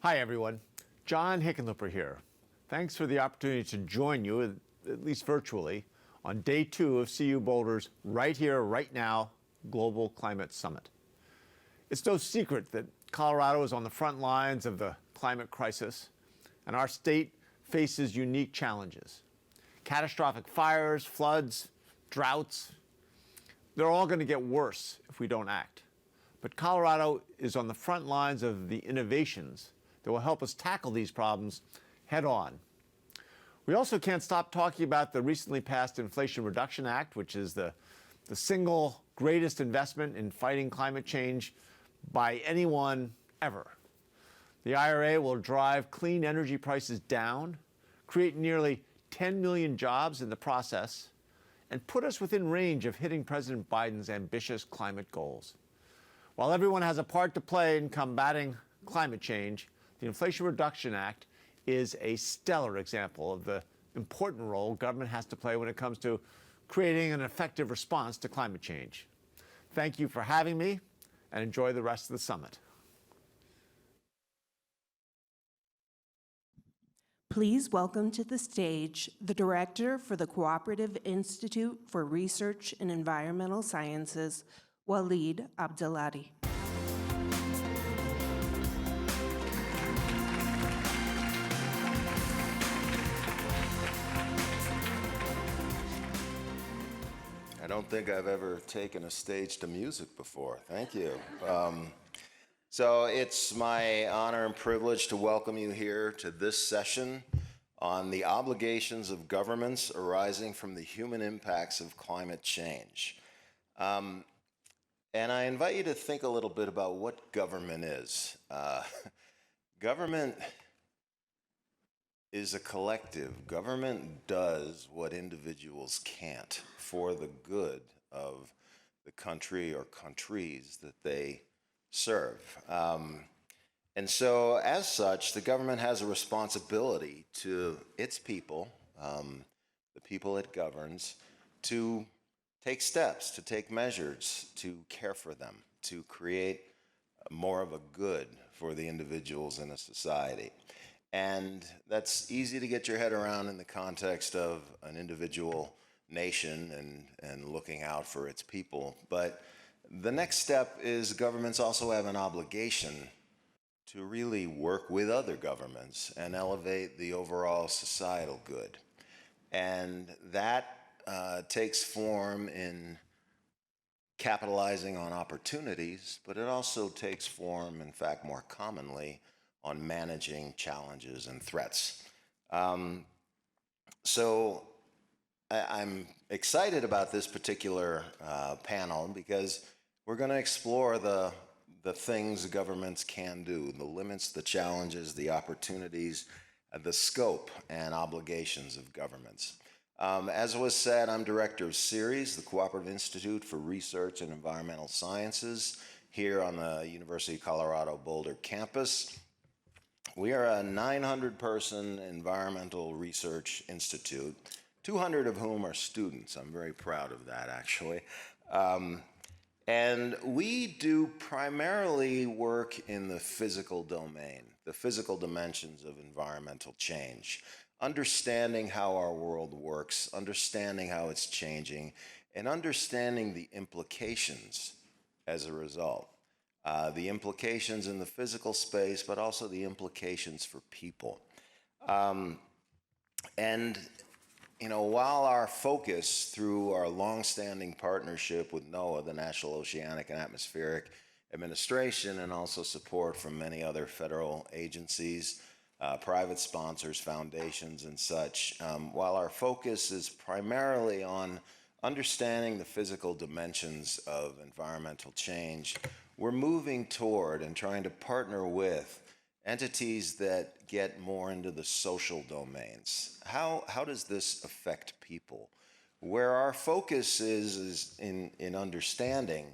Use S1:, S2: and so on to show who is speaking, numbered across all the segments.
S1: Hi, everyone. John Hickenlooper here. Thanks for the opportunity to join you, at least virtually, on day 2 of CU Boulder's Right Here, Right Now Global Climate Summit. It's no secret that Colorado is on the front lines of the climate crisis, and our state faces unique challenges. Catastrophic fires, floods, droughts, they're all going to get worse if we don't act. But Colorado is on the front lines of the innovations that will help us tackle these problems head on. We also can't stop talking about the recently passed Inflation Reduction Act, which is the single greatest investment in fighting climate change by anyone ever. The IRA will drive clean energy prices down, create nearly 10 million jobs in the process, and put us within range of hitting President Biden's ambitious climate goals. While everyone has a part to play in combating climate change, the Inflation Reduction Act is a stellar example of the important role government has to play when it comes to creating an effective response to climate change. Thank you for having me, and enjoy the rest of the summit.
S2: Please welcome to the stage the Director for the Cooperative Institute for Research in Environmental Sciences, Walid Abdelhadi.
S3: I don't think I've ever taken a stage to music before. Thank you. So it's my honor and privilege to welcome you here to this session on the obligations of governments arising from the human impacts of climate change. And I invite you to think a little bit about what government is. Government is a collective. Government does what individuals can't for the good of the country or countries that they serve. And so, as such, the government has a responsibility to its people, the people it governs, to take steps, to take measures, to care for them, to create more of a good for the individuals in a society. And that's easy to get your head around in the context of an individual nation and looking out for its people. But the next step is governments also have an obligation to really work with other governments and elevate the overall societal good. And that takes form in capitalizing on opportunities, but it also takes form, in fact, more commonly, on managing challenges and threats. So I'm excited about this particular panel because we're going to explore the things governments can do, the limits, the challenges, the opportunities, the scope and obligations of governments. As was said, I'm director of CERES, the Cooperative Institute for Research in Environmental Sciences, here on the University of Colorado Boulder campus. We are a 900-person environmental research institute, 200 of whom are students. I'm very proud of that, actually. And we do primarily work in the physical domain, the physical dimensions of environmental change, understanding how our world works, understanding how it's changing, and understanding the implications as a result. The implications in the physical space, but also the implications for people. And you know, while our focus through our longstanding partnership with NOAA, the National Oceanic and Atmospheric Administration, and also support from many other federal agencies, private sponsors, foundations, and such, while our focus is primarily on understanding the physical dimensions of environmental change, we're moving toward and trying to partner with entities that get more into the social domains. How does this affect people? Where our focus is in understanding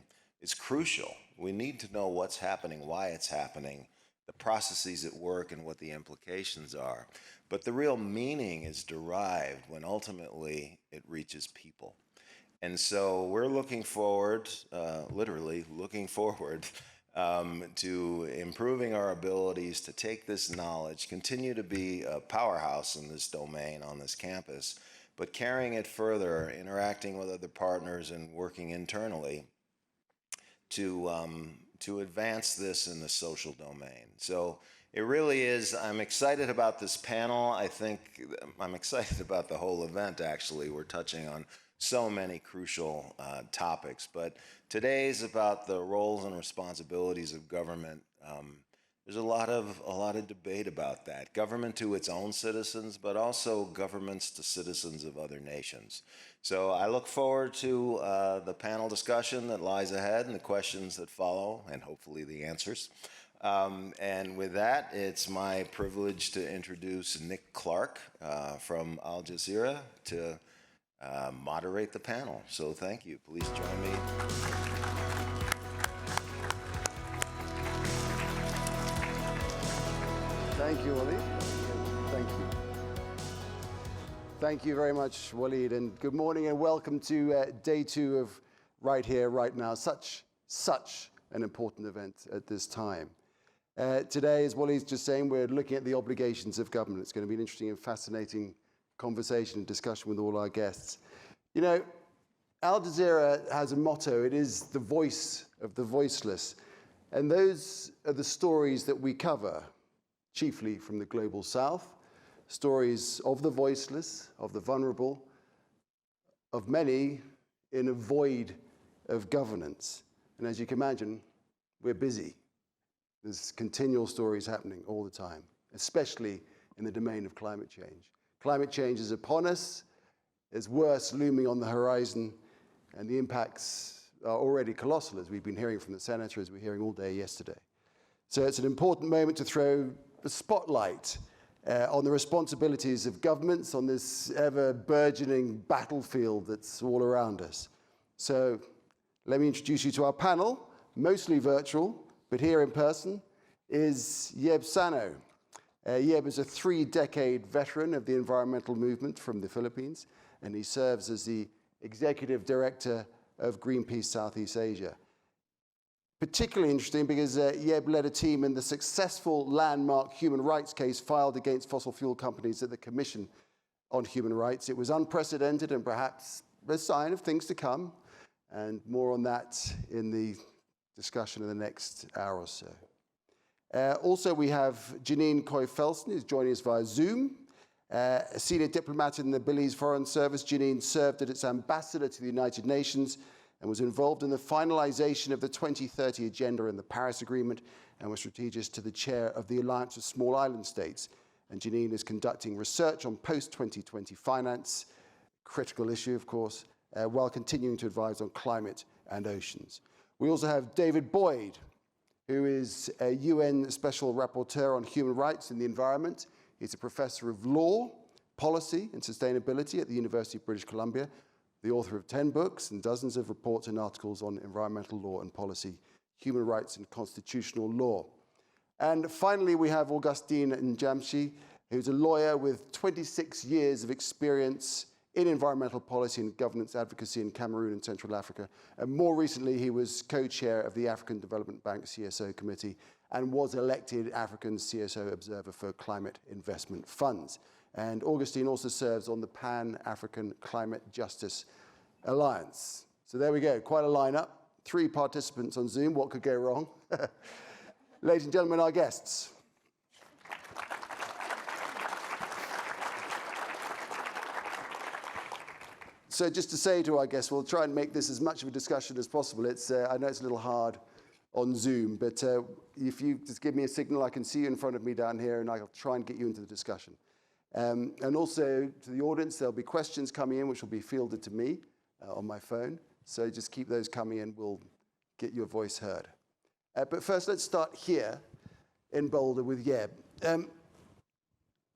S3: is crucial. We need to know what's happening, why it's happening, the processes at work, and what the implications are. But the real meaning is derived when ultimately it reaches people. And so we're looking forward, literally looking forward to improving our abilities to take this knowledge, continue to be a powerhouse in this domain on this campus, but carrying it further, interacting with other partners and working internally to advance this in the social domain. So it really is, I'm excited about this panel. I think I'm excited about the whole event, actually. We're touching on so many crucial topics, but today is about the roles and responsibilities of government. There's a lot of debate about that. Government to its own citizens, but also governments to citizens of other nations. So I look forward to the panel discussion that lies ahead and the questions that follow, and hopefully the answers. And with that, it's my privilege to introduce Nick Clark from Al Jazeera to moderate the panel. So thank you. Please join me.
S4: Thank you, Waleed. Thank you. Thank you very much, Waleed, and good morning and welcome to day 2 of Right Here, Right Now. Such an important event at this time. Today, as Waleed's just saying, we're looking at the obligations of government. It's going to be an interesting and fascinating conversation and discussion with all our guests. You know, Al Jazeera has a motto. It is the voice of the voiceless. And those are the stories that we cover, chiefly from the global south, stories of the voiceless, of the vulnerable, of many in a void of governance. And as you can imagine, we're busy. There's continual stories happening all the time, especially in the domain of climate change. Climate change is upon us. There's worse looming on the horizon, and the impacts are already colossal, as we've been hearing from the senator, as we're hearing all day yesterday. So it's an important moment to throw the spotlight on the responsibilities of governments on this ever-burgeoning battlefield that's all around us. So let me introduce you to our panel, mostly virtual, but here in person is Yeb Sano. Yeb is a 3-decade veteran of the environmental movement from the Philippines, and he serves as the executive director of Greenpeace Southeast Asia. Particularly interesting because Yeb led a team in the successful landmark human rights case filed against fossil fuel companies at the Commission on Human Rights. It was unprecedented and perhaps a sign of things to come, and more on that in the discussion in the next hour or so. Also, we have Janine Coy-Felsen, who's joining us via Zoom. A senior diplomat in the Belize Foreign Service, Janine served as its ambassador to the United Nations and was involved in the finalization of the 2030 Agenda and the Paris Agreement, and was strategist to the chair of the Alliance of Small Island States. And Janine is conducting research on post-2020 finance, critical issue, of course, while continuing to advise on climate and oceans. We also have David Boyd, who is a UN Special Rapporteur on Human Rights and the Environment. He's a professor of law, policy, and sustainability at the University of British Columbia, the author of 10 books and dozens of reports and articles on environmental law and policy, human rights and constitutional law. And finally, we have Augustine Njamshi, who's a lawyer with 26 years of experience in environmental policy and governance advocacy in Cameroon and Central Africa. And more recently, he was co-chair of the African Development Bank CSO Committee and was elected African CSO Observer for Climate Investment Funds. And Augustine also serves on the Pan-African Climate Justice Alliance. So there we go, quite a lineup. 3 participants on Zoom, what could go wrong? Ladies and gentlemen, our guests. So just to say to our guests, we'll try and make this as much of a discussion as possible. I know it's a little hard on Zoom, but if you just give me a signal, I can see you in front of me down here, and I'll try and get you into the discussion. And also to the audience, there'll be questions coming in, which will be fielded to me on my phone. So just keep those coming in. We'll get your voice heard. But first, let's start here in Boulder with Yeb.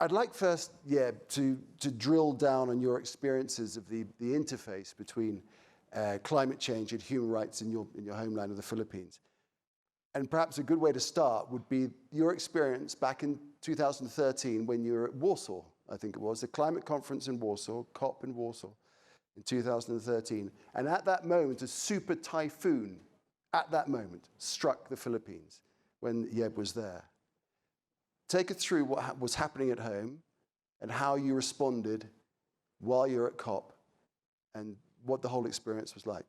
S4: I'd like first, Yeb, to drill down on your experiences of the interface between climate change and human rights in your homeland of the Philippines. And perhaps a good way to start would be your experience back in 2013 when you were at Warsaw, I think it was, the climate conference in Warsaw, COP in Warsaw in 2013. And at that moment, a super typhoon at that moment struck the Philippines when Yeb was there. Take us through what was happening at home and how you responded while you're at COP and what the whole experience was like.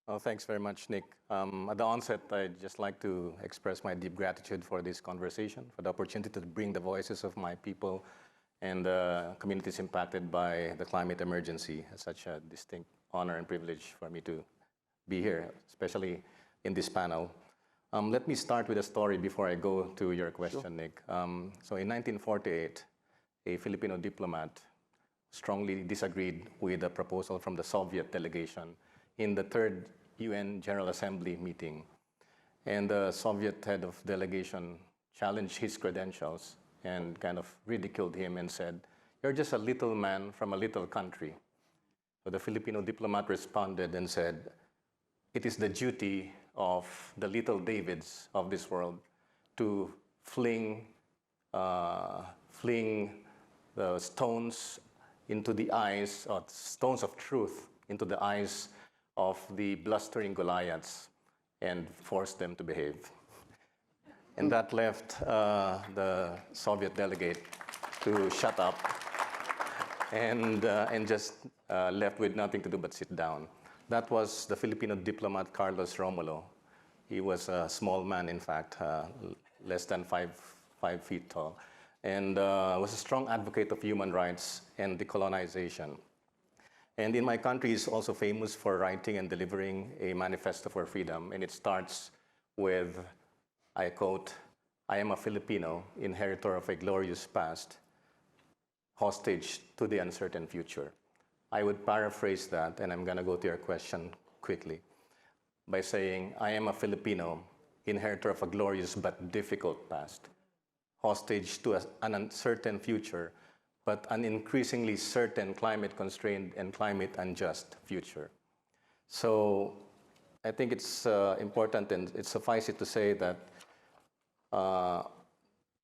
S5: Well, thanks very much, Nick. At the onset, I'd just like to express my deep gratitude for this conversation, for the opportunity to bring the voices of my people and communities impacted by the climate emergency. It's such a distinct honor and privilege for me to be here, especially in this panel. Let me start with a story before I go to your question, sure. Nick. So in 1948, a Filipino diplomat strongly disagreed with a proposal from the Soviet delegation in the third UN General Assembly meeting. And the Soviet head of delegation challenged his credentials and kind of ridiculed him and said, "You're just a little man from a little country." So the Filipino diplomat responded and said, "It is the duty of the little Davids of this world to fling the stones into the eyes, or stones of truth into the eyes of the blustering Goliaths and force them to behave." And that left the Soviet delegate to shut up and just left with nothing to do but sit down. That was the Filipino diplomat Carlos Romulo. He was a small man, in fact, less than 5 feet tall, and was a strong advocate of human rights and decolonization. And in my country, he's also famous for writing and delivering a manifesto for freedom, and it starts with, I quote, "I am a Filipino, inheritor of a glorious past, hostage to the uncertain future." I would paraphrase that, and I'm going to go to your question quickly, by saying, "I am a Filipino, inheritor of a glorious but difficult past, hostage to an uncertain future, but an increasingly certain climate-constrained and climate-unjust future." So I think it's important, and it suffices to say that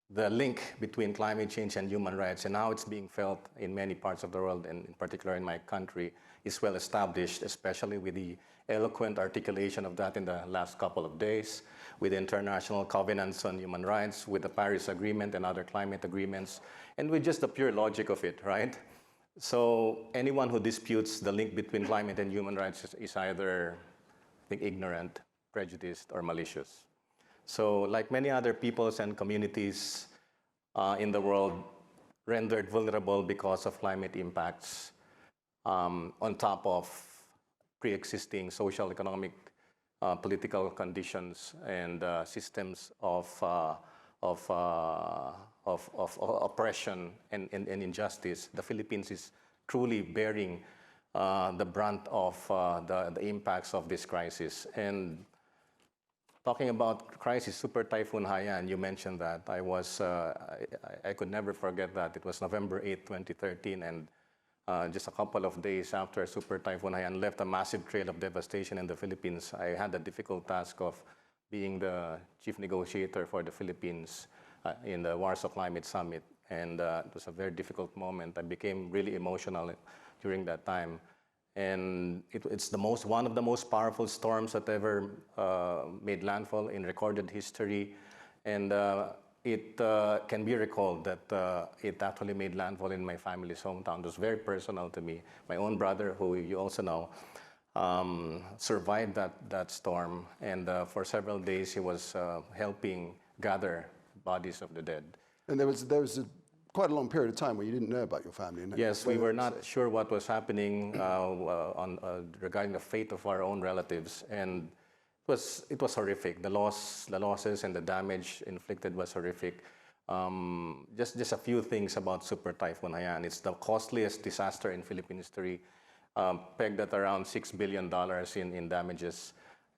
S5: the link between climate change and human rights and how it's being felt in many parts of the world, and in particular in my country, is well established, especially with the eloquent articulation of that in the last couple of days, with international covenants on human rights, with the Paris Agreement and other climate agreements, and with just the pure logic of it, right? So anyone who disputes the link between climate and human rights is either, I think, ignorant, prejudiced, or malicious. So like many other peoples and communities in the world rendered vulnerable because of climate impacts, on top of pre-existing social, economic, political conditions and systems of oppression and injustice, the Philippines is truly bearing the brunt of the impacts of this crisis. And talking about crisis, Super Typhoon Haiyan, you mentioned that. I could never forget that. It was November 8, 2013, and just a couple of days after Super Typhoon Haiyan left a massive trail of devastation in the Philippines, I had the difficult task of being the chief negotiator for the Philippines in the Warsaw Climate Summit. And it was a very difficult moment. I became really emotional during that time. And it's one of the most powerful storms that ever made landfall in recorded history. And it can be recalled that it actually made landfall in my family's hometown. It was very personal to me. My own brother, who you also know, survived that storm. And for several days, he was helping gather bodies of the dead.
S4: And there was quite a long period of time where you didn't know about your family.
S5: Yes, we were not sure what was happening regarding the fate of our own relatives, and it was horrific. The losses and the damage inflicted was horrific. Just a few things about Super Typhoon Haiyan. It's the costliest disaster in Philippine history, pegged at around $6 billion in damages,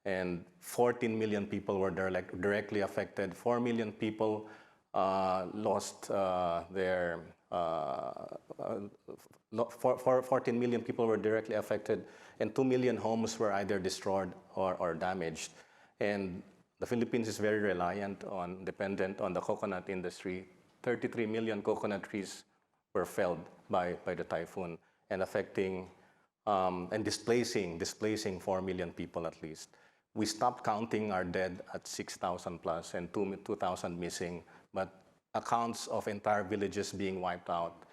S5: and 14 million people were directly affected. 4 million people lost 14 million people were directly affected, and 2 million homes were either destroyed or damaged. And the Philippines is very dependent on the coconut industry. 33 million coconut trees were felled by the typhoon, and affecting and displacing 4 million people at least. We stopped counting our dead at 6,000 plus and 2,000 missing, but accounts of entire villages being wiped out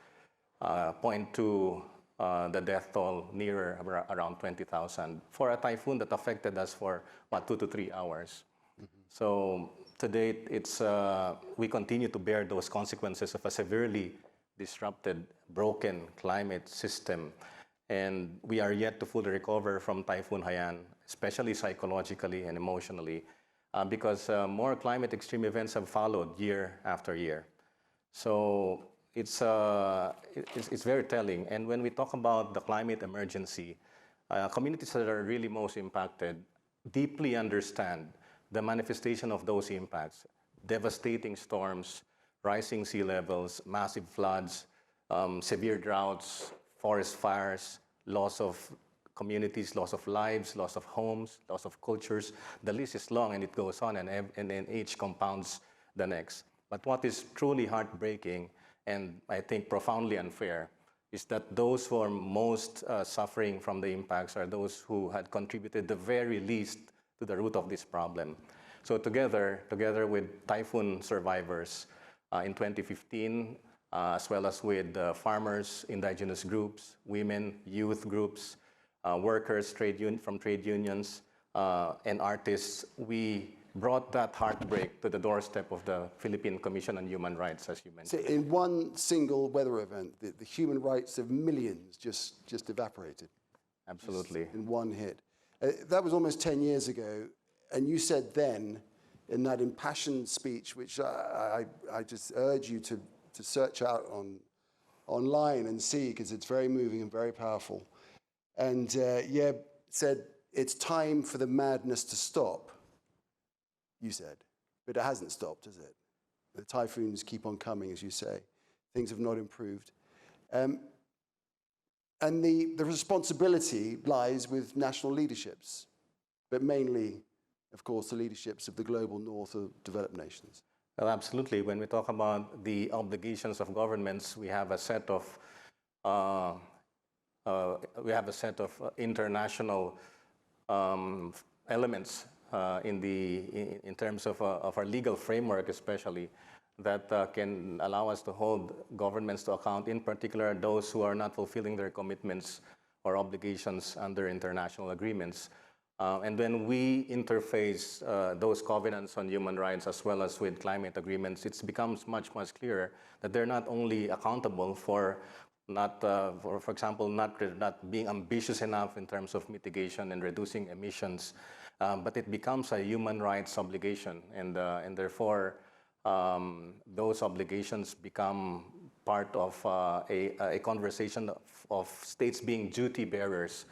S5: point to the death toll nearer around 20,000 for a typhoon that affected us for about 2 to 3 hours. So to date, we continue to bear those consequences of a severely disrupted, broken climate system. And we are yet to fully recover from Typhoon Haiyan, especially psychologically and emotionally, because more climate extreme events have followed year after year. So it's very telling. And when we talk about the climate emergency, communities that are really most impacted deeply understand the manifestation of those impacts: devastating storms, rising sea levels, massive floods, severe droughts, forest fires, loss of communities, loss of lives, loss of homes, loss of cultures. The list is long and it goes on, and each compounds the next. But what is truly heartbreaking and I think profoundly unfair is that those who are most suffering from the impacts are those who had contributed the very least to the root of this problem. So together with typhoon survivors in 2015, as well as with farmers, indigenous groups, women, youth groups, workers from trade unions, and artists, we brought that heartbreak to the doorstep of the Philippine Commission on Human Rights, as you mentioned.
S4: So in one single weather event, the human rights of millions just evaporated.
S5: Absolutely.
S4: Just in one hit. That was almost 10 years ago, and you said then, in that impassioned speech, which I just urge you to search out online and see, because it's very moving and very powerful. And Yeb said, it's time for the madness to stop, you said. But it hasn't stopped, has it? The typhoons keep on coming, as you say. Things have not improved. And the responsibility lies with national leaderships, but mainly, of course, the leaderships of the global north of developed nations.
S5: Well, absolutely. When we talk about the obligations of governments, we have a set of international elements in terms of our legal framework, especially, that can allow us to hold governments to account, in particular those who are not fulfilling their commitments or obligations under international agreements. And when we interface those covenants on human rights as well as with climate agreements, it becomes much clearer that they're not only accountable for for example, not being ambitious enough in terms of mitigation and reducing emissions, but it becomes a human rights obligation, and therefore those obligations become part of a conversation of states being duty bearers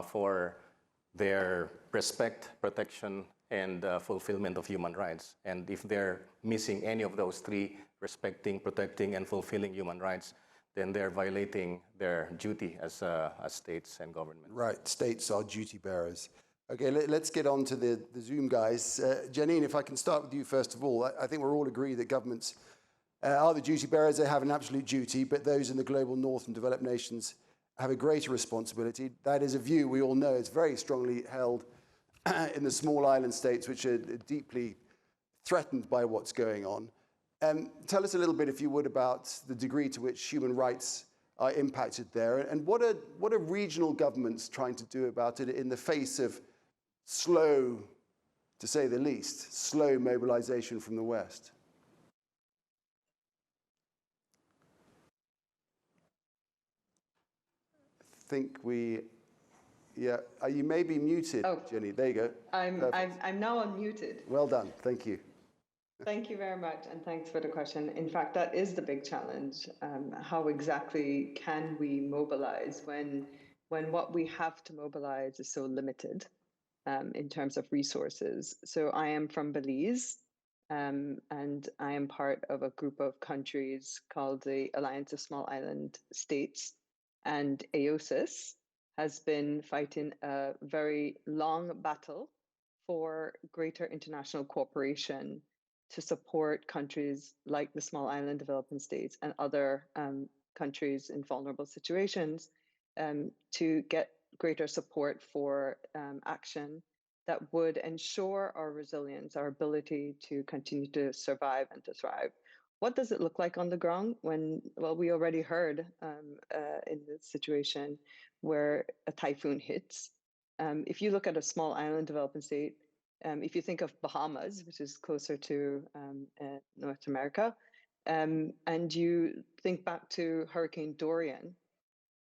S5: for their respect, protection, and fulfillment of human rights. And if they're missing any of those three, respecting, protecting, and fulfilling human rights, then they're violating their duty as states and governments.
S4: Right, states are duty bearers. Okay, let's get on to the Zoom guys. Janine, if I can start with you first of all. I think we're all agreed that governments are the duty bearers. They have an absolute duty, but those in the global north and developed nations have a greater responsibility. That is a view we all know is very strongly held in the small island states, which are deeply threatened by what's going on. Tell us a little bit, if you would, about the degree to which human rights are impacted there, and what are regional governments trying to do about it in the face of slow, to say the least, slow mobilization from the West? I think you may be muted,
S6: Oh.
S4: Jenny. There you go.
S6: I'm now unmuted.
S4: Well done. Thank you.
S6: Thank you very much, and thanks for the question. In fact, that is the big challenge. How exactly can we mobilize when what we have to mobilize is so limited in terms of resources? So I am from Belize, and I am part of a group of countries called the Alliance of Small Island States, and AOSIS has been fighting a very long battle for greater international cooperation to support countries like the Small Island Developing States and other countries in vulnerable situations to get greater support for action that would ensure our resilience, our ability to continue to survive and to thrive. What does it look like on the ground when, well, we already heard in this situation where a typhoon hits. If you look at a small island developing state, if you think of Bahamas, which is closer to North America, and you think back to Hurricane Dorian,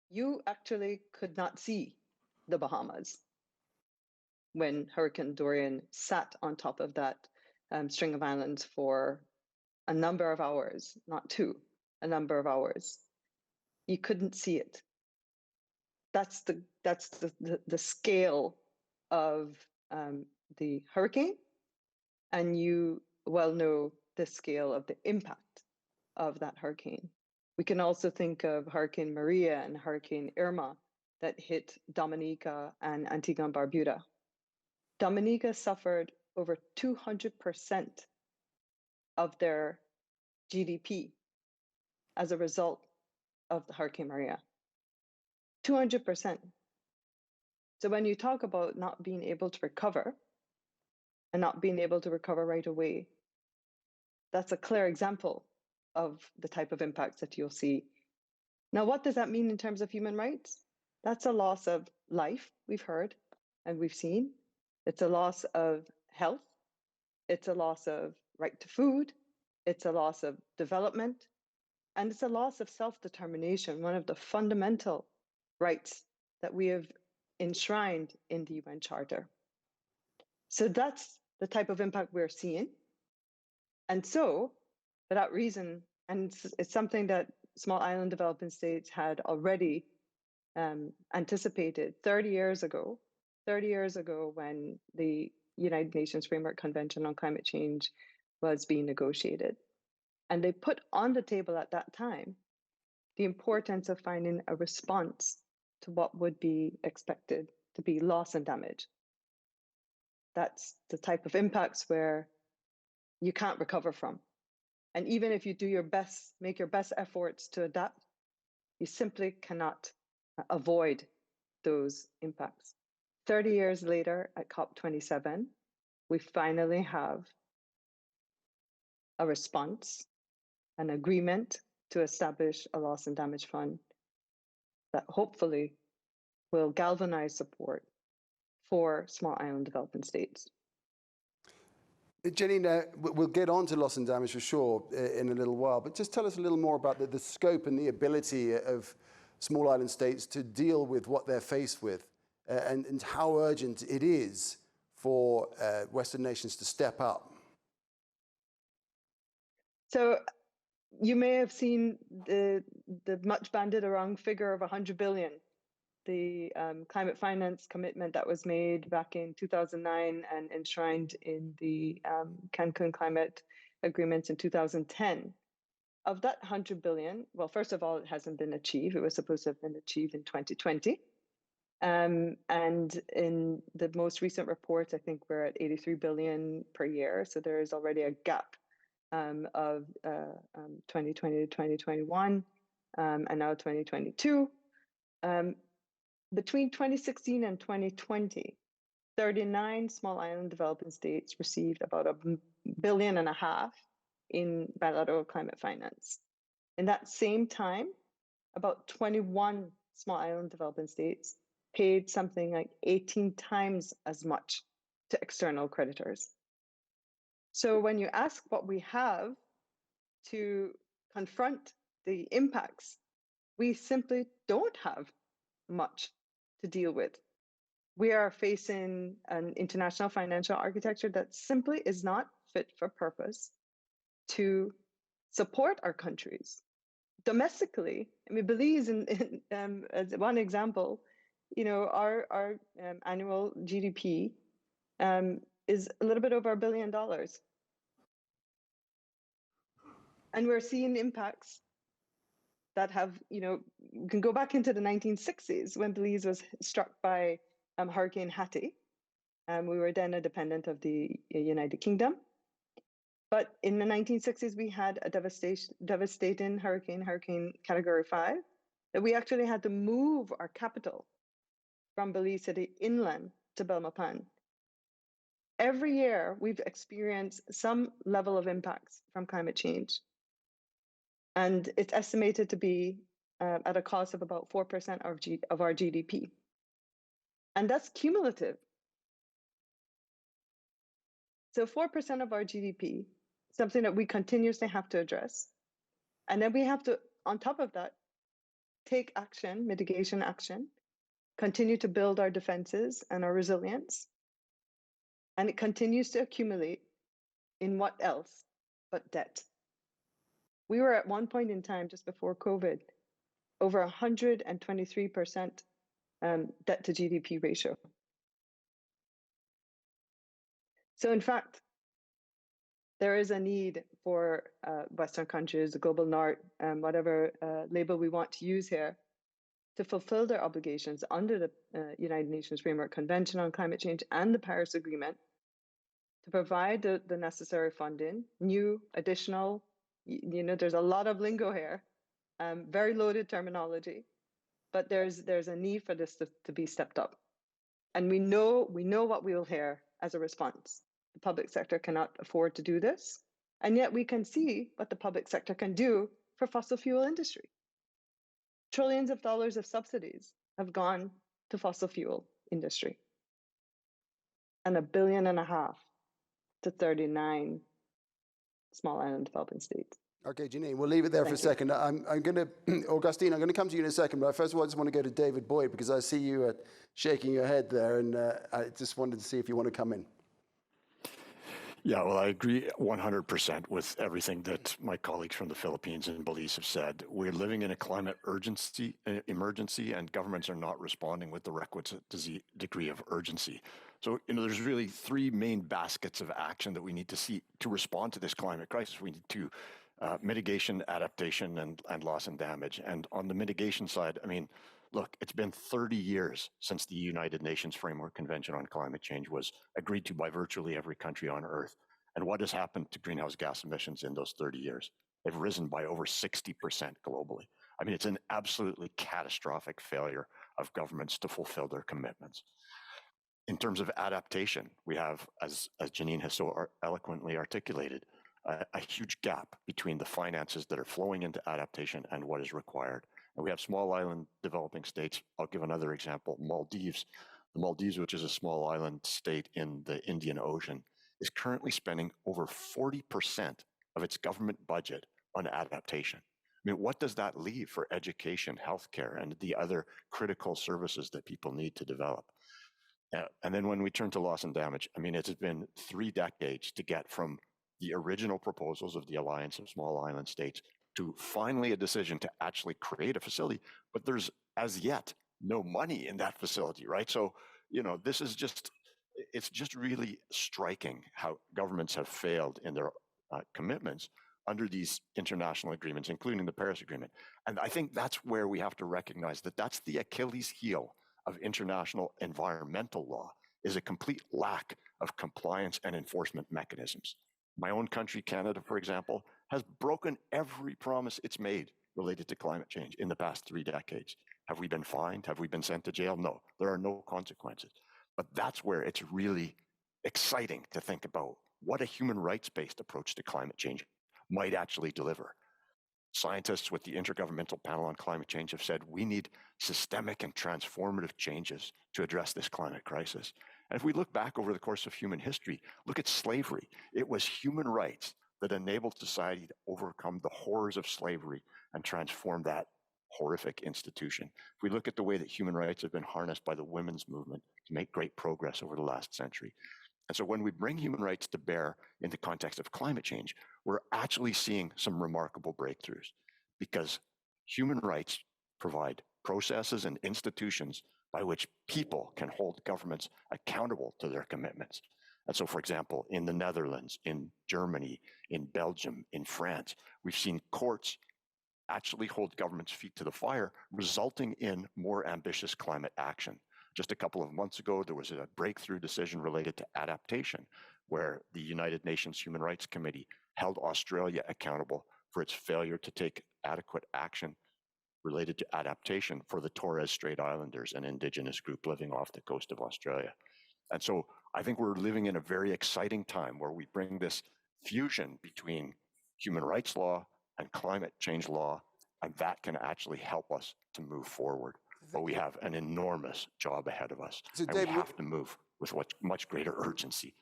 S6: you actually could not see the Bahamas when Hurricane Dorian sat on top of that string of islands for a number of hours, not two, a number of hours. You couldn't see it. That's the scale of the hurricane, and you well know the scale of the impact of that hurricane. We can also think of Hurricane Maria and Hurricane Irma that hit Dominica and Antigua and Barbuda. Dominica suffered over 200% of their GDP as a result of the Hurricane Maria. 200%. So when you talk about not being able to recover and not being able to recover right away, that's a clear example of the type of impacts that you'll see. Now, what does that mean in terms of human rights? That's a loss of life, we've heard and we've seen. It's a loss of health. It's a loss of right to food. It's a loss of development. And it's a loss of self-determination, one of the fundamental rights that we have enshrined in the UN Charter. So that's the type of impact we're seeing. And so, for that reason, and it's something that small island developing states had already anticipated 30 years ago when the United Nations Framework Convention on Climate Change was being negotiated. And they put on the table at that time the importance of finding a response to what would be expected to be loss and damage. That's the type of impacts where you can't recover from. And even if you do your best, make your best efforts to adapt, you simply cannot avoid those impacts. 30 years later at COP27, we finally have a response, an agreement to establish a loss and damage fund that hopefully will galvanize support for small island developing states.
S4: Janine, we'll get on to loss and damage for sure in a little while, but just tell us a little more about the scope and the ability of small island states to deal with what they're faced with and how urgent it is for Western nations to step up.
S6: So you may have seen the much bandied around figure of 100 billion, the climate finance commitment that was made back in 2009 and enshrined in the Cancun climate agreements in 2010. Of that 100 billion, well, first of all, it hasn't been achieved. It was supposed to have been achieved in 2020. And in the most recent reports, I think we're at 83 billion per year. So there is already a gap of 2020 to 2021 and now 2022. Between 2016 and 2020, 39 small island developing states received about $1.5 billion in bilateral climate finance. In that same time, about 21 small island developing states paid something like 18 times as much to external creditors. So when you ask what we have to confront the impacts, we simply don't have much to deal with. We are facing an international financial architecture that simply is not fit for purpose to support our countries. Domestically, I mean, Belize, as one example, our annual GDP is a little bit over $1 billion. And we're seeing impacts that have, you can go back into the 1960s when Belize was struck by Hurricane Hattie. We were then a dependent of the United Kingdom. But in the 1960s, we had a devastating hurricane Category 5, that we actually had to move our capital from Belize City inland to Belmopan. Every year, we've experienced some level of impacts from climate change. And it's estimated to be at a cost of about 4% of our GDP. And that's cumulative. So 4% of our GDP, something that we continuously have to address. And then we have to, on top of that, take action, mitigation action, continue to build our defenses and our resilience. And it continues to accumulate in what else but debt. We were at one point in time, just before COVID, over 123% debt to GDP ratio. So in fact, there is a need for Western countries, the global north, whatever label we want to use here, to fulfill their obligations under the United Nations Framework Convention on Climate Change and the Paris Agreement, to provide the necessary funding, new, additional, there's a lot of lingo here, very loaded terminology, but there's a need for this to be stepped up. And we know what we will hear as a response. The public sector cannot afford to do this, and yet we can see what the public sector can do for fossil fuel industry. Trillions of dollars of subsidies have gone to fossil fuel industry, and $1.5 billion to 39 small island developing states.
S4: Okay, Janine, we'll leave it there for a second. I'm going to, Augustine, I'm going to come to you in a second, but first of all, I just want to go to David Boyd, because I see you shaking your head there, and I just wanted to see if you want to come in.
S7: Yeah, well, I agree 100% with everything that my colleagues from the Philippines and Belize have said. We're living in a climate emergency, and governments are not responding with the requisite degree of urgency. So, there's really three main baskets of action that we need to see to respond to this climate crisis. We need to mitigation, adaptation, and loss and damage. And on the mitigation side, look, it's been 30 years since the United Nations Framework Convention on Climate Change was agreed to by virtually every country on Earth. And what has happened to greenhouse gas emissions in those 30 years? They've risen by over 60% globally. It's an absolutely catastrophic failure of governments to fulfill their commitments. In terms of adaptation, we have, as Janine has so eloquently articulated, a huge gap between the finances that are flowing into adaptation and what is required. And we have small island developing states. I'll give another example, Maldives. The Maldives, which is a small island state in the Indian Ocean, is currently spending over 40% of its government budget on adaptation. What does that leave for education, healthcare, and the other critical services that people need to develop? And then when we turn to loss and damage, it's been 3 decades to get from the original proposals of the Alliance of Small Island States to finally a decision to actually create a facility, but there's as yet no money in that facility, right? So, this is it's just really striking how governments have failed in their commitments under these international agreements, including the Paris Agreement. And I think that's where we have to recognize that that's the Achilles heel of international environmental law, is a complete lack of compliance and enforcement mechanisms. My own country, Canada, for example, has broken every promise it's made related to climate change in the past 3 decades. Have we been fined? Have we been sent to jail? No, there are no consequences. But that's where it's really exciting to think about what a human rights-based approach to climate change might actually deliver. Scientists with the Intergovernmental Panel on Climate Change have said we need systemic and transformative changes to address this climate crisis. And if we look back over the course of human history, look at slavery. It was human rights that enabled society to overcome the horrors of slavery and transform that horrific institution. If we look at the way that human rights have been harnessed by the women's movement to make great progress over the last century. And so when we bring human rights to bear in the context of climate change, we're actually seeing some remarkable breakthroughs, because human rights provide processes and institutions by which people can hold governments accountable to their commitments. And so, for example, in the Netherlands, in Germany, in Belgium, in France, we've seen courts actually hold governments' feet to the fire, resulting in more ambitious climate action. Just a couple of months ago, there was a breakthrough decision related to adaptation, where the United Nations Human Rights Committee held Australia accountable for its failure to take adequate action related to adaptation for the Torres Strait Islanders, an indigenous group living off the coast of Australia. And so I think we're living in a very exciting time where we bring this fusion between human rights law and climate change law, and that can actually help us to move forward. But we have an enormous job ahead of us,
S4: So,
S7: and
S4: David,
S7: we have to move with much greater urgency.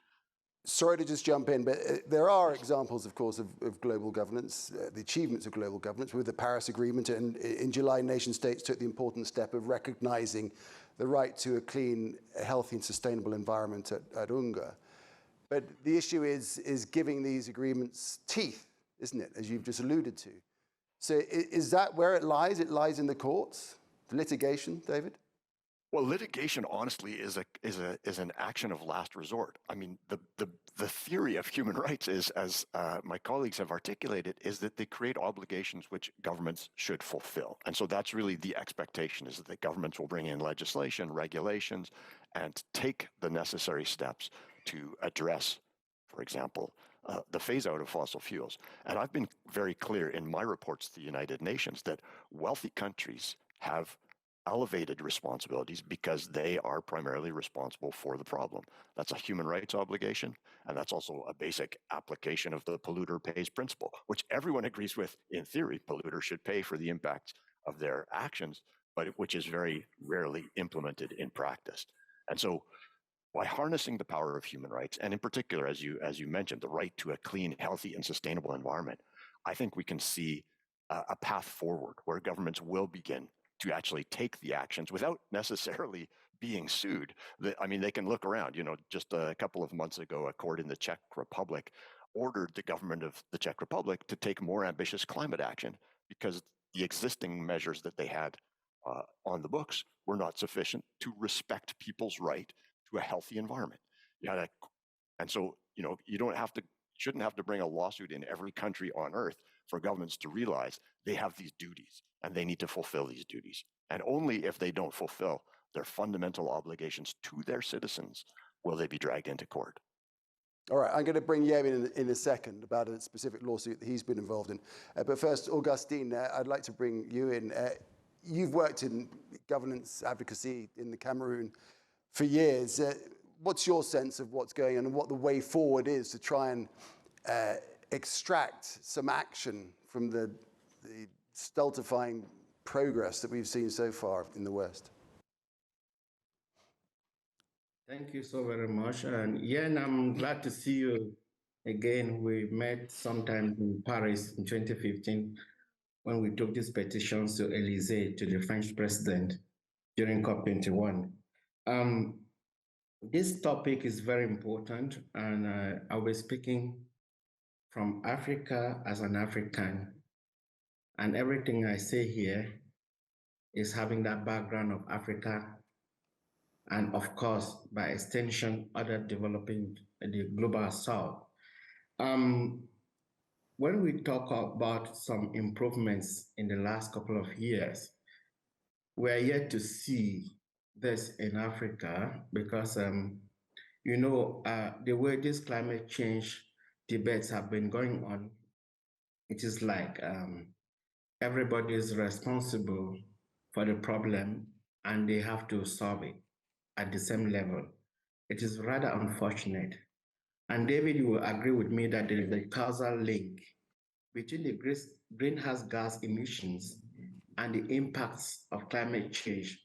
S4: sorry to just jump in, but there are examples, of course, of global governance, the achievements of global governance with the Paris Agreement. And in July, nation states took the important step of recognizing the right to a clean, healthy, and sustainable environment at UNGA. But the issue is giving these agreements teeth, isn't it, as you've just alluded to? So is that where it lies? It lies in the courts, the litigation, David?
S7: Well, litigation, honestly, is an action of last resort. I mean, the theory of human rights is, as my colleagues have articulated, is that they create obligations which governments should fulfill. And so that's really the expectation, is that governments will bring in legislation, regulations, and take the necessary steps to address, for example, the phase out of fossil fuels. And I've been very clear in my reports to the United Nations that wealthy countries have elevated responsibilities because they are primarily responsible for the problem. That's a human rights obligation, and that's also a basic application of the polluter pays principle, which everyone agrees with in theory. Polluters should pay for the impacts of their actions, but which is very rarely implemented in practice. And so by harnessing the power of human rights, and in particular, as you mentioned, the right to a clean, healthy, and sustainable environment, I think we can see a path forward where governments will begin to actually take the actions without necessarily being sued. I mean, they can look around. You know, just a couple of months ago, a court in the Czech Republic ordered the government of the Czech Republic to take more ambitious climate action because the existing measures that they had on the books were not sufficient to respect people's right to a healthy environment. And so, you know, shouldn't have to bring a lawsuit in every country on earth for governments to realize they have these duties and they need to fulfill these duties. And only if they don't fulfill their fundamental obligations to their citizens will they be dragged into court.
S4: All right, I'm going to bring Yemin in a second about a specific lawsuit that he's been involved in. But first, Augustine, I'd like to bring you in. You've worked in governance advocacy in the Cameroon for years. What's your sense of what's going on and what the way forward is to try and extract some action from the stultifying progress that we've seen so far in the West?
S8: Thank you so very much. And Yen, I'm glad to see you again. We met sometime in Paris in 2015 when we took these petitions to Élysée, to the French president during COP21. This topic is very important, and I'll be speaking from Africa as an African. And everything I say here is having that background of Africa, and of course, by extension, other developing the global south. When we talk about some improvements in the last couple of years, we're yet to see this in Africa because, you know, the way this climate change debates have been going on, it is like everybody is responsible for the problem and they have to solve it at the same level. It is rather unfortunate. And David, you will agree with me that there is a causal link between the greenhouse gas emissions and the impacts of climate change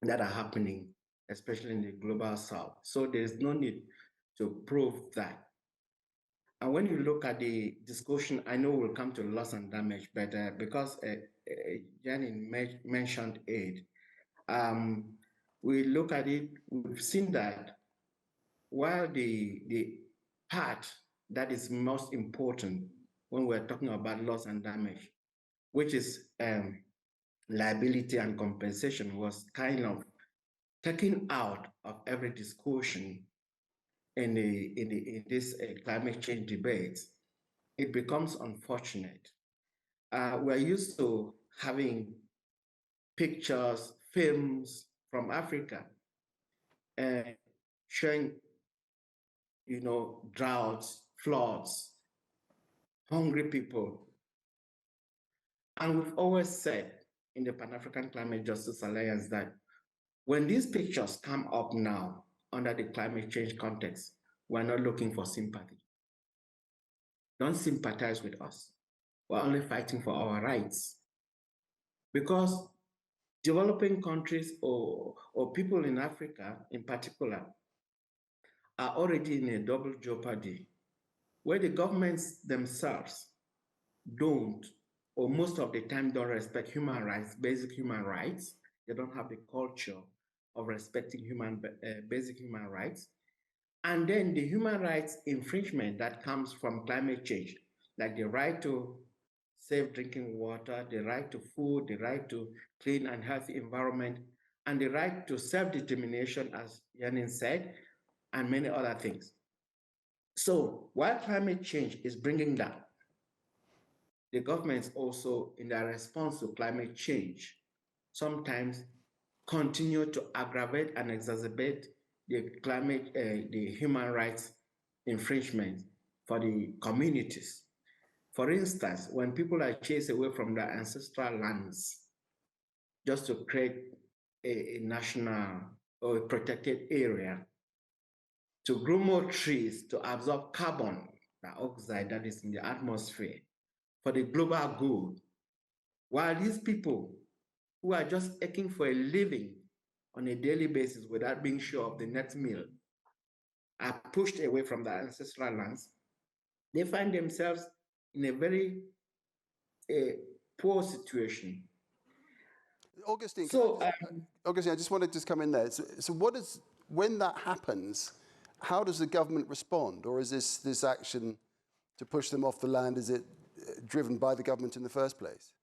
S8: that are happening, especially in the global south. So there's no need to prove that. And when you look at the discussion, I know we'll come to loss and damage, but because Janin mentioned aid, we look at it, we've seen that while the part that is most important when we're talking about loss and damage, which is liability and compensation, was kind of taken out of every discussion in this climate change debate, it becomes unfortunate. We're used to having pictures, films from Africa showing, you know, droughts, floods, hungry people. And we've always said in the Pan-African Climate Justice Alliance that when these pictures come up now, under the climate change context, we're not looking for sympathy. Don't sympathize with us. We're only fighting for our rights. Because developing countries or people in Africa in particular are already in a double jeopardy where the governments themselves don't, or most of the time don't respect human rights, basic human rights. They don't have the culture of respecting basic human rights. And then the human rights infringement that comes from climate change, like the right to safe drinking water, the right to food, the right to clean and healthy environment, and the right to self-determination, as Yanin said, and many other things. So while climate change is bringing that, the governments also, in their response to climate change, sometimes continue to aggravate and exacerbate the human rights infringement for the communities. For instance, when people are chased away from their ancestral lands just to create a national or a protected area, to grow more trees to absorb carbon dioxide that is in the atmosphere for the global good, while these people who are just aching for a living on a daily basis without being sure of the next meal are pushed away from their ancestral lands, they find themselves in a very poor situation.
S4: Augustine,
S8: So,
S4: Augustine, I just want to just come in there. So when that happens, how does the government respond? Or is this action to push them off the land, is it driven by the government in the first place?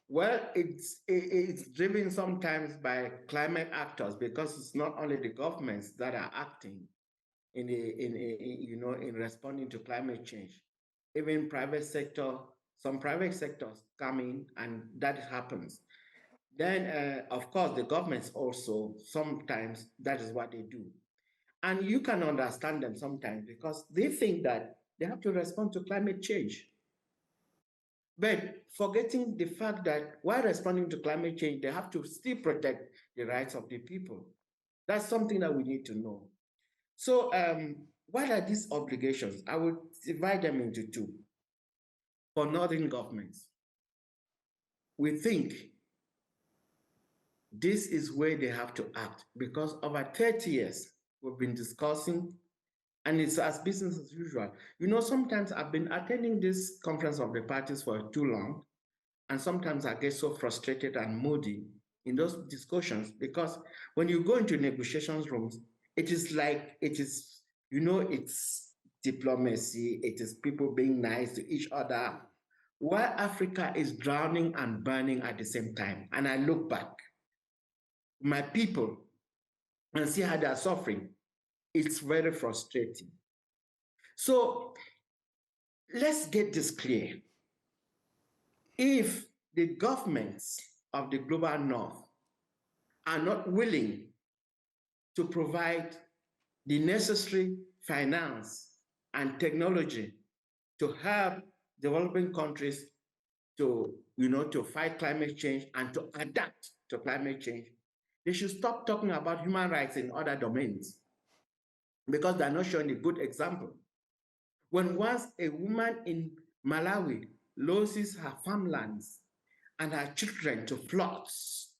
S8: well, it's driven sometimes by climate actors because it's not only the governments that are acting in responding to climate change. Even private sector, some private sectors come in and that happens. Then, of course, the governments also, sometimes that is what they do. And you can understand them sometimes because they think that they have to respond to climate change. But forgetting the fact that while responding to climate change, they have to still protect the rights of the people. That's something that we need to know. So what are these obligations? I would divide them into two. For northern governments, we think this is where they have to act because over 30 years, we've been discussing and it's as business as usual. You know, sometimes I've been attending this conference of the parties for too long, and sometimes I get so frustrated and moody in those discussions because when you go into negotiations rooms, it is like, it's diplomacy, it is people being nice to each other, while Africa is drowning and burning at the same time. And I look back, my people, and see how they are suffering. It's very frustrating. So let's get this clear. If the governments of the global north are not willing to provide the necessary finance and technology to help developing countries to fight climate change and to adapt to climate change, they should stop talking about human rights in other domains because they're not showing a good example. When once a woman in Malawi loses her farmlands and her children to floods,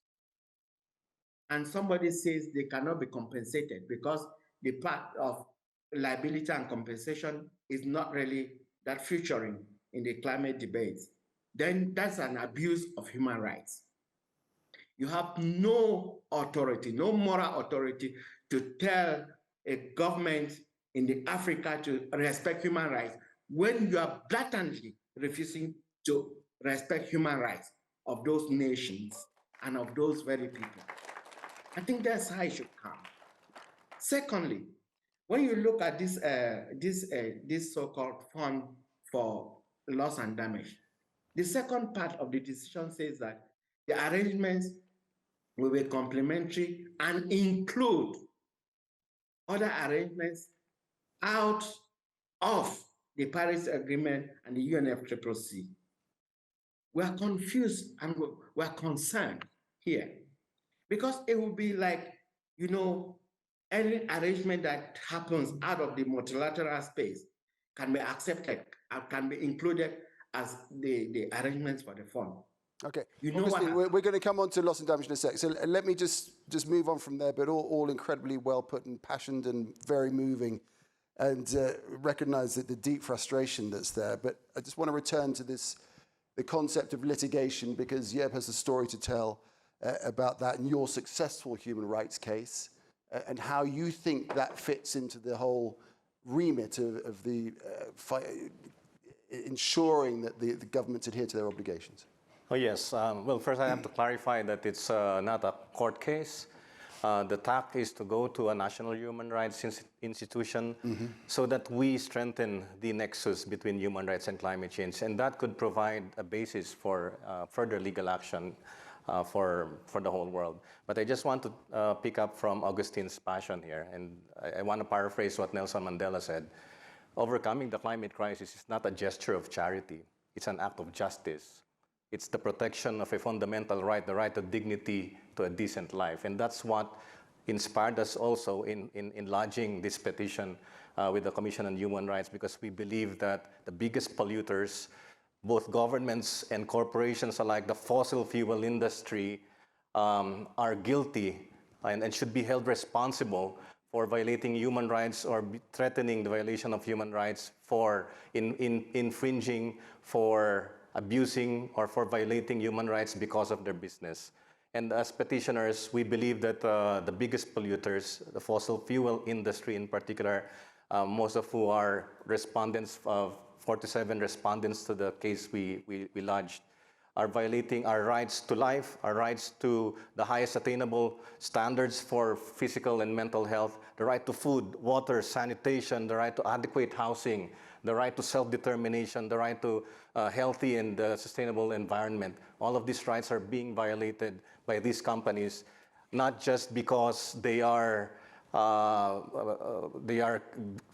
S8: and somebody says they cannot be compensated because the part of liability and compensation is not really that featuring in the climate debates, then that's an abuse of human rights. You have no authority, no moral authority to tell a government in the Africa to respect human rights when you are blatantly refusing to respect human rights of those nations and of those very people. I think that's how it should come. Secondly, when you look at this so-called fund for loss and damage, the second part of the decision says that the arrangements will be complementary and include other arrangements out of the Paris Agreement and the UNFCCC. We are confused and we are concerned here because it will be like, any arrangement that happens out of the multilateral space can be accepted, can be included as the arrangements for the fund.
S4: Okay.
S8: You know what
S4: Obviously, we're going to come on to loss and damage in a sec. So let me just move on from there, but all incredibly well put and passionate and very moving, and recognize that the deep frustration that's there. But I just want to return to the concept of litigation, because Yeb has a story to tell about that and your successful human rights case, and how you think that fits into the whole remit of the ensuring that the governments adhere to their obligations.
S5: Oh, yes. Well, first I have to clarify that it's not a court case. The TAC is to go to a national human rights institution so that we strengthen the nexus between human rights and climate change. And that could provide a basis for further legal action for the whole world. But I just want to pick up from Augustine's passion here. And I want to paraphrase what Nelson Mandela said. Overcoming the climate crisis is not a gesture of charity. It's an act of justice. It's the protection of a fundamental right, the right of dignity to a decent life. And that's what inspired us also in lodging this petition with the Commission on Human Rights, because we believe that the biggest polluters, both governments and corporations alike, the fossil fuel industry, are guilty and should be held responsible for violating human rights or threatening the violation of human rights, for infringing, for abusing, or for violating human rights because of their business. And as petitioners, we believe that the biggest polluters, the fossil fuel industry in particular, most of who are respondents, 47 respondents to the case we lodged, are violating our rights to life, our rights to the highest attainable standards for physical and mental health, the right to food, water, sanitation, the right to adequate housing, the right to self-determination, the right to healthy and sustainable environment. All of these rights are being violated by these companies, not just because they are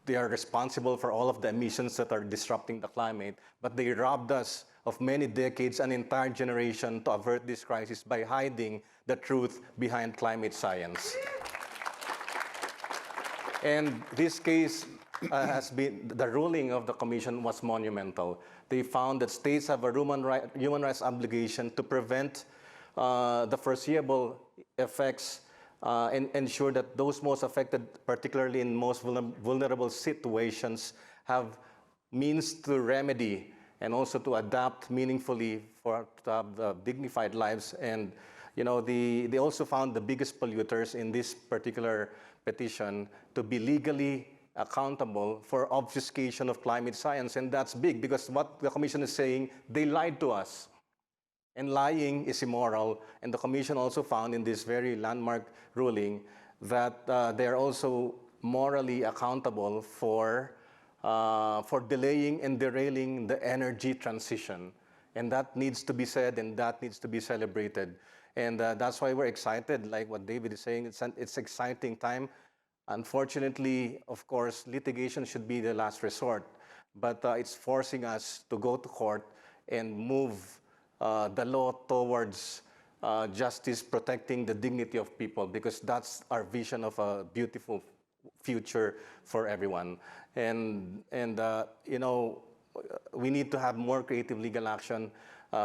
S5: responsible for all of the emissions that are disrupting the climate, but they robbed us of many decades, an entire generation, to avert this crisis by hiding the truth behind climate science. And this case has been, the ruling of the Commission was monumental. They found that states have a human rights obligation to prevent the foreseeable effects and ensure that those most affected, particularly in most vulnerable situations, have means to remedy and also to adapt meaningfully to have dignified lives. And they also found the biggest polluters in this particular petition to be legally accountable for obfuscation of climate science. And that's big, because what the Commission is saying, they lied to us. And lying is immoral. And the Commission also found in this very landmark ruling that they're also morally accountable for delaying and derailing the energy transition. And that needs to be said, and that needs to be celebrated. And that's why we're excited, like what David is saying. It's exciting time. Unfortunately, of course, litigation should be the last resort, but it's forcing us to go to court and move the law towards justice, protecting the dignity of people, because that's our vision of a beautiful future for everyone. And we need to have more creative legal action,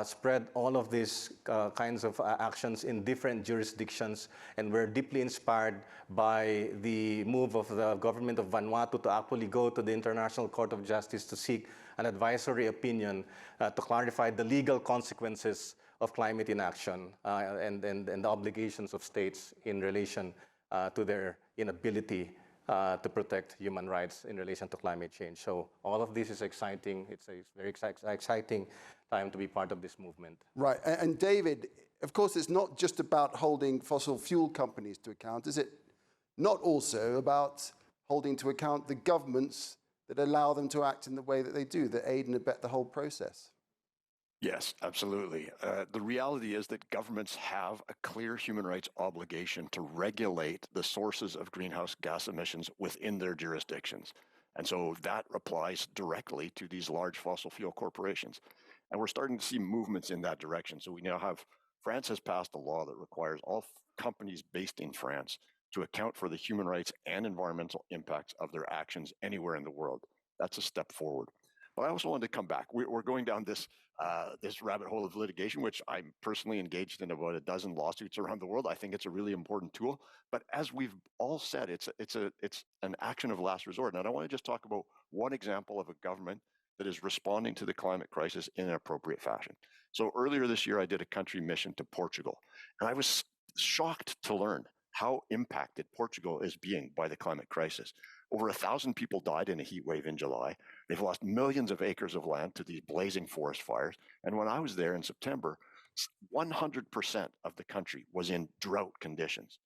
S5: spread all of these kinds of actions in different jurisdictions. And we're deeply inspired by the move of the government of Vanuatu to actually go to the International Court of Justice to seek an advisory opinion to clarify the legal consequences of climate inaction and the obligations of states in relation to their inability to protect human rights in relation to climate change. So all of this is exciting. It's a very exciting time to be part of this movement.
S4: Right. And David, of course, it's not just about holding fossil fuel companies to account. Is it not also about holding to account the governments that allow them to act in the way that they do, that aid and abet the whole process?
S7: Yes, absolutely. The reality is that governments have a clear human rights obligation to regulate the sources of greenhouse gas emissions within their jurisdictions. And so that applies directly to these large fossil fuel corporations. And we're starting to see movements in that direction. So we now have, France has passed a law that requires all companies based in France to account for the human rights and environmental impacts of their actions anywhere in the world. That's a step forward. But I also wanted to come back. We're going down this this rabbit hole of litigation, which I'm personally engaged in about a dozen lawsuits around the world. I think it's a really important tool. But as we've all said, it's an action of last resort. And I want to just talk about one example of a government that is responding to the climate crisis in an appropriate fashion. So earlier this year, I did a country mission to Portugal, and I was shocked to learn how impacted Portugal is being by the climate crisis. Over 1,000 people died in a heat wave in July. They've lost millions of acres of land to these blazing forest fires. And when I was there in September, 100% of the country was in drought conditions.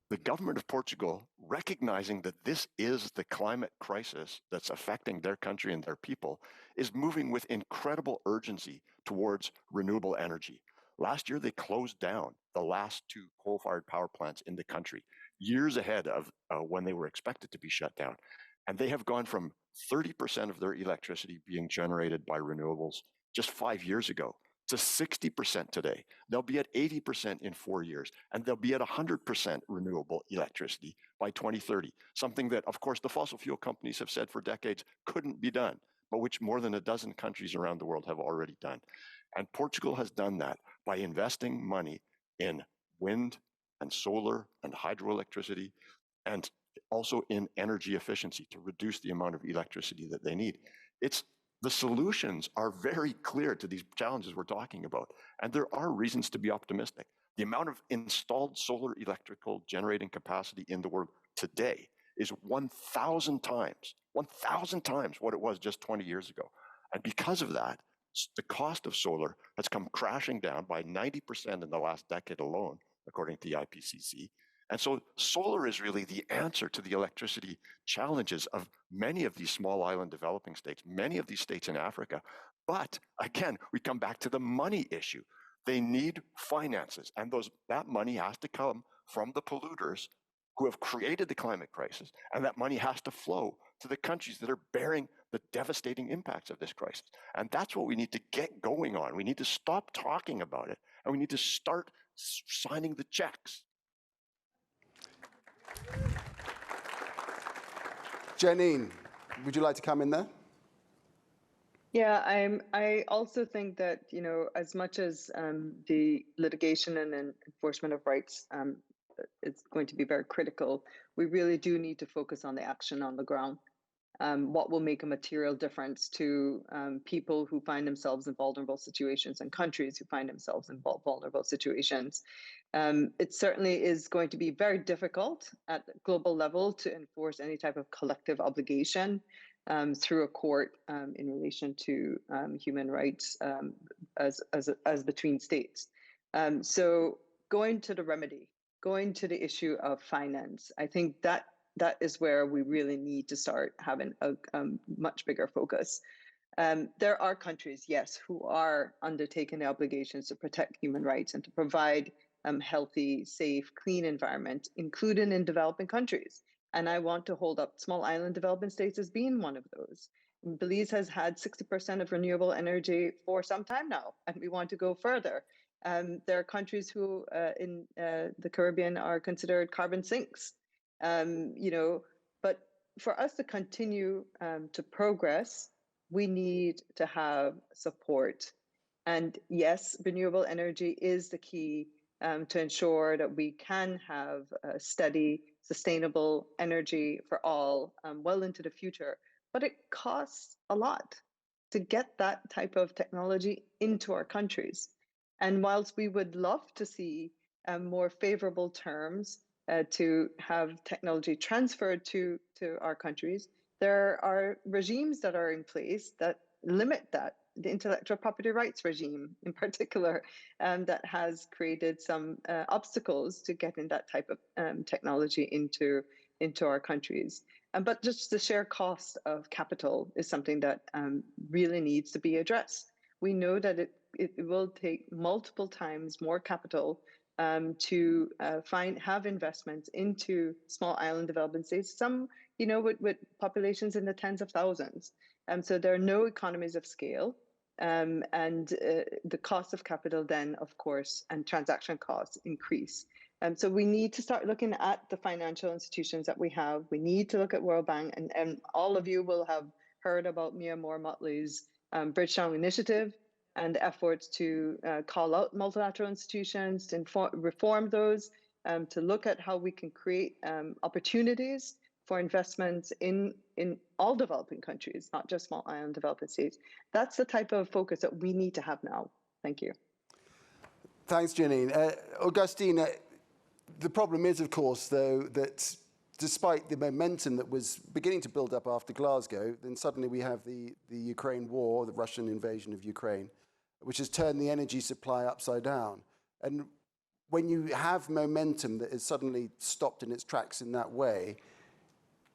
S7: The government of Portugal, recognizing that this is the climate crisis that's affecting their country and their people, is moving with incredible urgency towards renewable energy. Last year, they closed down the last 2 coal-fired power plants in the country, years ahead of when they were expected to be shut down. And they have gone from 30% of their electricity being generated by renewables just 5 years ago to 60% today. They'll be at 80% in 4 years, and they'll be at 100% renewable electricity by 2030, something that, of course, the fossil fuel companies have said for decades couldn't be done, but which more than a dozen countries around the world have already done. And Portugal has done that by investing money in wind and solar and hydroelectricity, and also in energy efficiency to reduce the amount of electricity that they need. The solutions are very clear to these challenges we're talking about, and there are reasons to be optimistic. The amount of installed solar electrical generating capacity in the world today is 1,000 times what it was just 20 years ago. And because of that, the cost of solar has come crashing down by 90% in the last decade alone, according to the IPCC. And so solar is really the answer to the electricity challenges of many of these small island developing states, many of these states in Africa. But again, we come back to the money issue. They need finances, and that money has to come from the polluters who have created the climate crisis, and that money has to flow to the countries that are bearing the devastating impacts of this crisis. And that's what we need to get going on. We need to stop talking about it, and we need to start signing the checks.
S4: Janine, would you like to come in there?
S6: Yeah, I also think that, as much as the litigation and enforcement of rights is going to be very critical, we really do need to focus on the action on the ground. What will make a material difference to people who find themselves in vulnerable situations and countries who find themselves in vulnerable situations. It certainly is going to be very difficult at the global level to enforce any type of collective obligation through a court in relation to human rights as between states. So going to the remedy, going to the issue of finance, I think that is where we really need to start having a much bigger focus. There are countries, yes, who are undertaking the obligations to protect human rights and to provide healthy, safe, clean environment, including in developing countries. And I want to hold up small island developing states as being one of those. Belize has had 60% of renewable energy for some time now, and we want to go further. There are countries who in the Caribbean are considered carbon sinks. But for us to continue to progress, we need to have support. And yes, renewable energy is the key to ensure that we can have steady, sustainable energy for all well into the future. But it costs a lot to get that type of technology into our countries. And whilst we would love to see more favorable terms to have technology transferred to our countries, there are regimes that are in place that limit that. The intellectual property rights regime in particular, that has created some obstacles to getting that type of technology into our countries. But just the sheer cost of capital is something that really needs to be addressed. We know that it will take multiple times more capital to have investments into small island development states, some, with populations in the tens of thousands. So there are no economies of scale. And the cost of capital then, of course, and transaction costs increase. So we need to start looking at the financial institutions that we have. We need to look at World Bank, and all of you will have heard about Mia Moore-Motley's Bridgetown Initiative and efforts to call out multilateral institutions, to reform those, to look at how we can create opportunities for investments in all developing countries, not just small island developing states. That's the type of focus that we need to have now. Thank you.
S4: Thanks, Janine. Augustine, the problem is, of course, though, that despite the momentum that was beginning to build up after Glasgow, then suddenly we have the Ukraine war, the Russian invasion of Ukraine, which has turned the energy supply upside down. And when you have momentum that is suddenly stopped in its tracks in that way,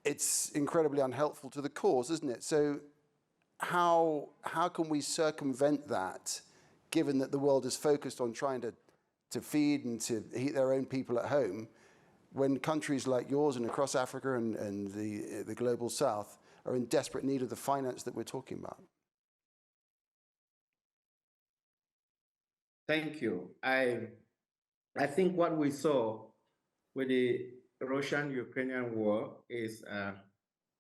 S4: it's incredibly unhelpful to the cause, isn't it? So how can we circumvent that, given that the world is focused on trying to feed and to heat their own people at home, when countries like yours and across Africa and the global south are in desperate need of the finance that we're talking about?
S8: Thank you. I think what we saw with the Russian-Ukrainian war is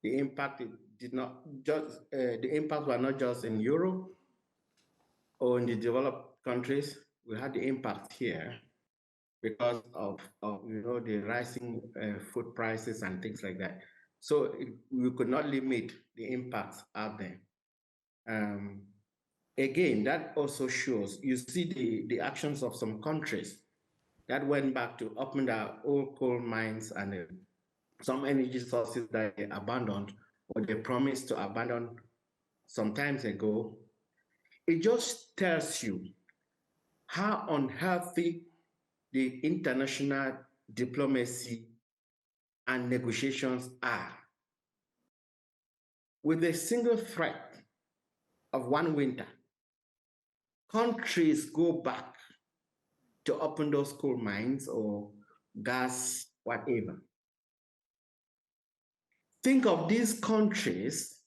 S8: the impact. It did not just the impact were not just in Europe or in the developed countries. We had the impact here because of the rising food prices and things like that. So we could not limit the impacts out there. Again, that also shows, you see the actions of some countries that went back to open their old coal mines and some energy sources that they abandoned or they promised to abandon some times ago. It just tells you how unhealthy the international diplomacy and negotiations are. With a single threat of one winter, countries go back to open those coal mines or gas, whatever. Think of these countries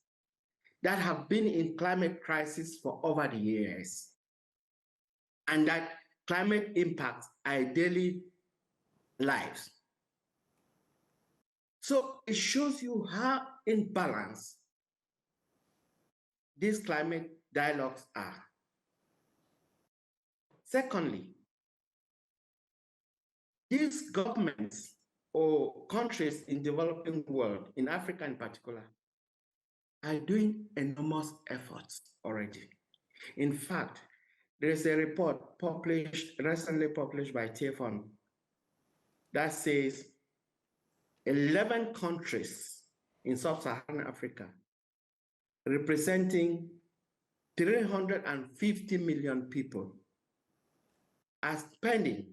S8: that have been in climate crisis for over the years, and that climate impacts our daily lives. So it shows you how imbalanced these climate dialogues are. Secondly, these governments or countries in developing world, in Africa in particular, are doing enormous efforts already. In fact, there is a report recently published by TFON that says 11 countries in sub-Saharan Africa, representing 350 million people, are spending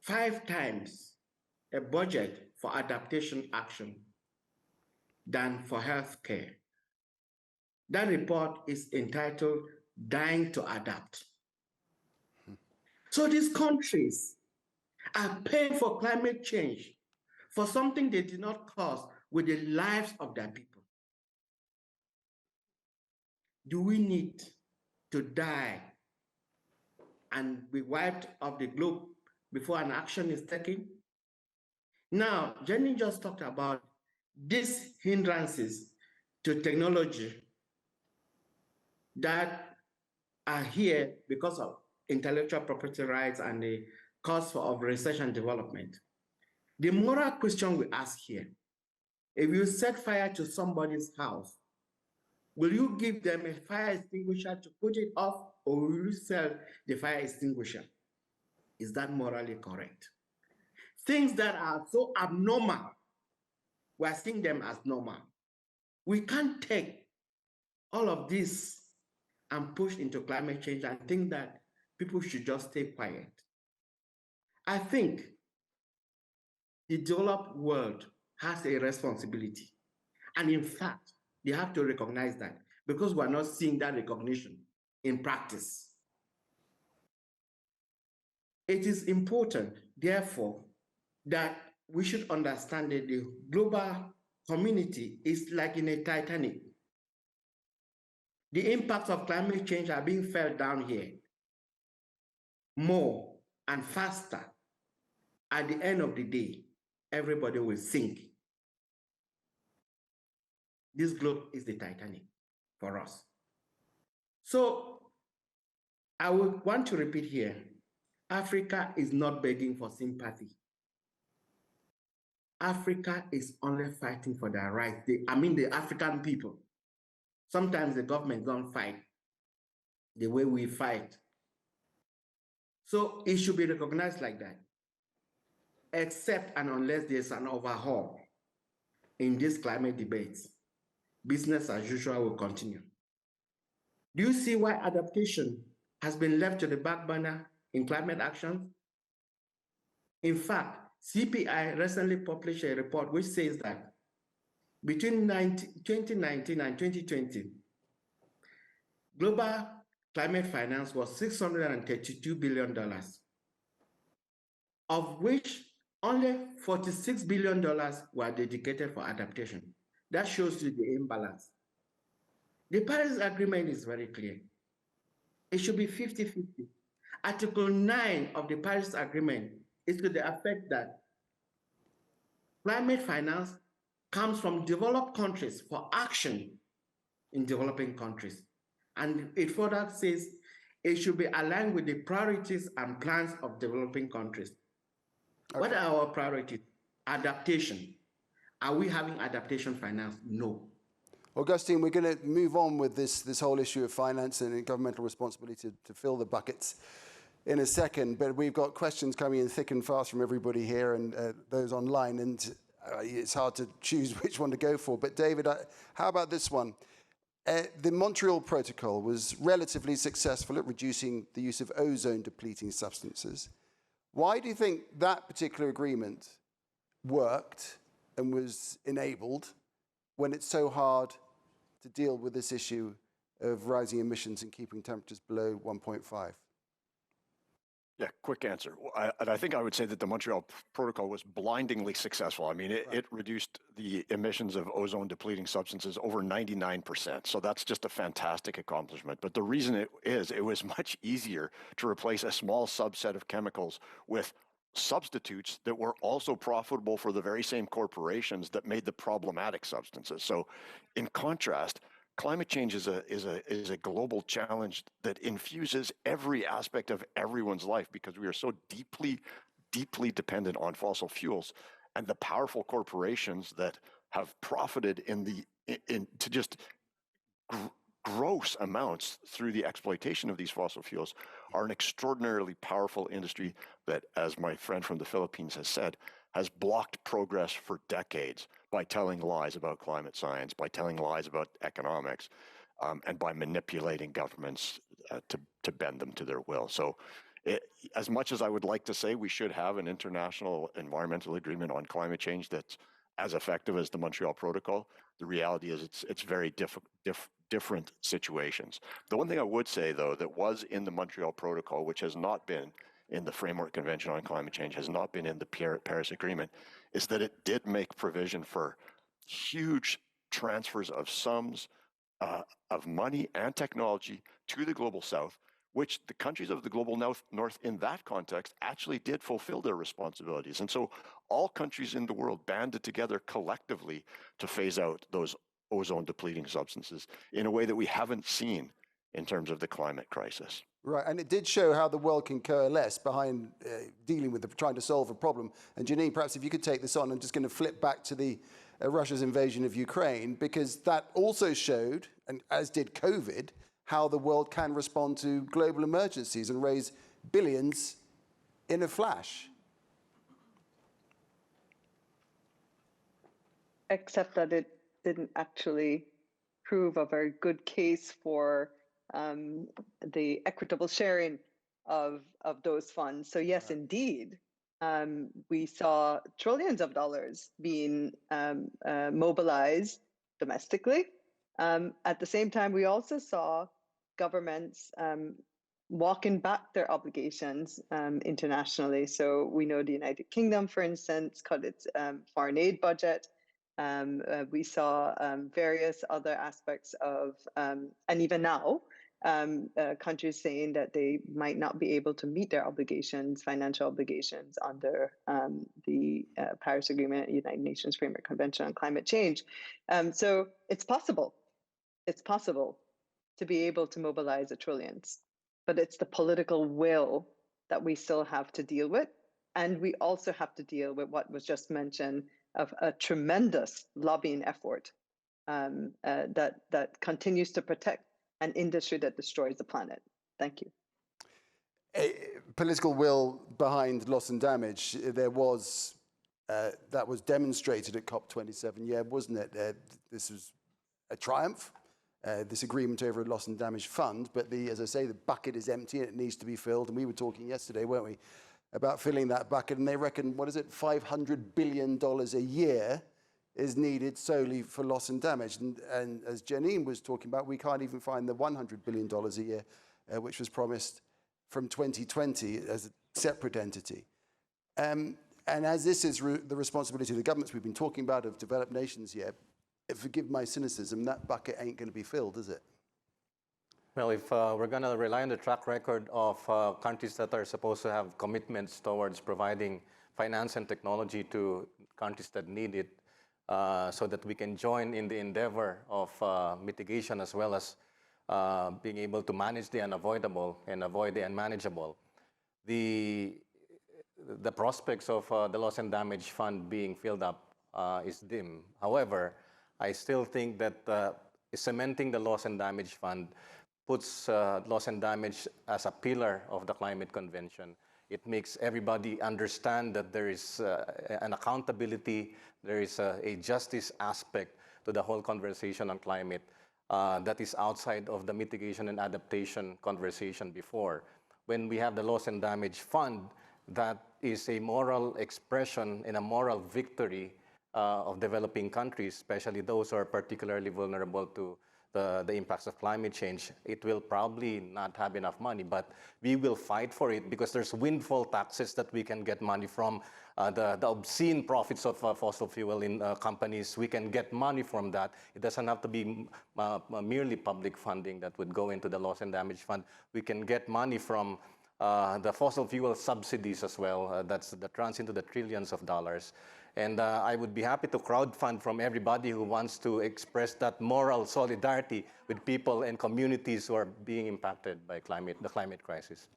S8: 5 times a budget for adaptation action than for healthcare. That report is entitled Dying to Adapt. So these countries are paying for climate change for something they did not cause with the lives of their people. Do we need to die and be wiped off the globe before an action is taken? Now, Jenny just talked about these hindrances to technology that are here because of intellectual property rights and the cost of research and development. The moral question we ask here, if you set fire to somebody's house, will you give them a fire extinguisher to put it off, or will you sell the fire extinguisher? Is that morally correct? Things that are so abnormal, we're seeing them as normal. We can't take all of this and push into climate change and think that people should just stay quiet. I think the developed world has a responsibility. And in fact, they have to recognize that, because we're not seeing that recognition in practice. It is important, therefore, that we should understand that the global community is like in a Titanic. The impacts of climate change are being felt down here. more and faster, at the end of the day, everybody will sink. This globe is the Titanic for us. So I would want to repeat here, Africa is not begging for sympathy. Africa is only fighting for their rights. The African people. Sometimes the government don't fight the way we fight. So it should be recognized like that, except and unless there's an overhaul in these climate debates. Business as usual will continue. Do you see why adaptation has been left to the back burner in climate action? In fact, CPI recently published a report which says that between 2019 and 2020, global climate finance was $632 billion, of which only $46 billion were dedicated for adaptation. That shows you the imbalance. The Paris Agreement is very clear. It should be 50-50. Article 9 of the Paris Agreement is to the effect that climate finance comes from developed countries for action in developing countries. And it further says it should be aligned with the priorities and plans of developing countries. Okay. What are our priorities? Adaptation. Are we having adaptation finance? No.
S4: Augustine, we're going to move on with this whole issue of finance and governmental responsibility to fill the buckets in a second, but we've got questions coming in thick and fast from everybody here and those online, and it's hard to choose which one to go for. But David, how about this one? The Montreal Protocol was relatively successful at reducing the use of ozone-depleting substances. Why do you think that particular agreement worked and was enabled when it's so hard to deal with this issue of rising emissions and keeping temperatures below 1.5?
S7: Yeah, quick answer. I think I would say that the Montreal Protocol was blindingly successful. I mean, it reduced the emissions of ozone-depleting substances over 99%. So that's just a fantastic accomplishment. But the reason it was much easier to replace a small subset of chemicals with substitutes that were also profitable for the very same corporations that made the problematic substances. So in contrast, climate change is a global challenge that infuses every aspect of everyone's life because we are so deeply dependent on fossil fuels, and the powerful corporations that have profited to just gross amounts through the exploitation of these fossil fuels are an extraordinarily powerful industry that, as my friend from the Philippines has said, has blocked progress for decades by telling lies about climate science, by telling lies about economics, and by manipulating governments to bend them to their will. So as much as I would like to say we should have an international environmental agreement on climate change that's as effective as the Montreal Protocol, the reality is it's very different situations. The one thing I would say, though, that was in the Montreal Protocol, which has not been in the Framework Convention on Climate Change, has not been in the Paris Agreement, is that it did make provision for huge transfers of sums of money and technology to the Global South, which the countries of the Global North in that context actually did fulfill their responsibilities. And so all countries in the world banded together collectively to phase out those ozone-depleting substances in a way that we haven't seen in terms of the climate crisis.
S4: Right, and it did show how the world can coalesce behind dealing with trying to solve a problem. And Janine, perhaps if you could take this on, I'm just going to flip back to the Russia's invasion of Ukraine, because that also showed, and as did COVID, how the world can respond to global emergencies and raise billions in a flash.
S6: Except that it didn't actually prove a very good case for the equitable sharing of those funds. So yes, indeed, we saw trillions of dollars being mobilized domestically. At the same time, we also saw governments walking back their obligations internationally. So we know the United Kingdom, for instance, cut its foreign aid budget. We saw various other aspects of, and even now, countries saying that they might not be able to meet their obligations, financial obligations under the Paris Agreement, United Nations Framework Convention on Climate Change. So it's possible. It's possible to be able to mobilize the trillions, but it's the political will that we still have to deal with. And we also have to deal with what was just mentioned of a tremendous lobbying effort that continues to protect an industry that destroys the planet. Thank you.
S4: Political will behind loss and damage, there was, that was demonstrated at COP27, yeah, wasn't it? This was a triumph, this agreement over a loss and damage fund, but as I say, the bucket is empty and it needs to be filled. And we were talking yesterday, weren't we, about filling that bucket, and they reckon, what is it, $500 billion a year is needed solely for loss and damage. And as Janine was talking about, we can't even find the $100 billion a year, which was promised from 2020 as a separate entity. And as this is the responsibility of the governments we've been talking about, of developed nations here, forgive my cynicism, that bucket ain't going to be filled, is it?
S5: Well, if we're going to rely on the track record of countries that are supposed to have commitments towards providing finance and technology to countries that need it, so that we can join in the endeavor of mitigation as well as being able to manage the unavoidable and avoid the unmanageable. The prospects of the loss and damage fund being filled up is dim. However, I still think that cementing the loss and damage fund puts loss and damage as a pillar of the climate convention. It makes everybody understand that there is an accountability, there is a justice aspect to the whole conversation on climate that is outside of the mitigation and adaptation conversation before. When we have the loss and damage fund, that is a moral expression and a moral victory of developing countries, especially those who are particularly vulnerable to the impacts of climate change. It will probably not have enough money, but we will fight for it because there's windfall taxes that we can get money from, the obscene profits of fossil fuel in companies. We can get money from that. It doesn't have to be merely public funding that would go into the loss and damage fund. We can get money from the fossil fuel subsidies as well. That runs into the trillions of dollars. And I would be happy to crowdfund from everybody who wants to express that moral solidarity with people and communities who are being impacted by the climate crisis.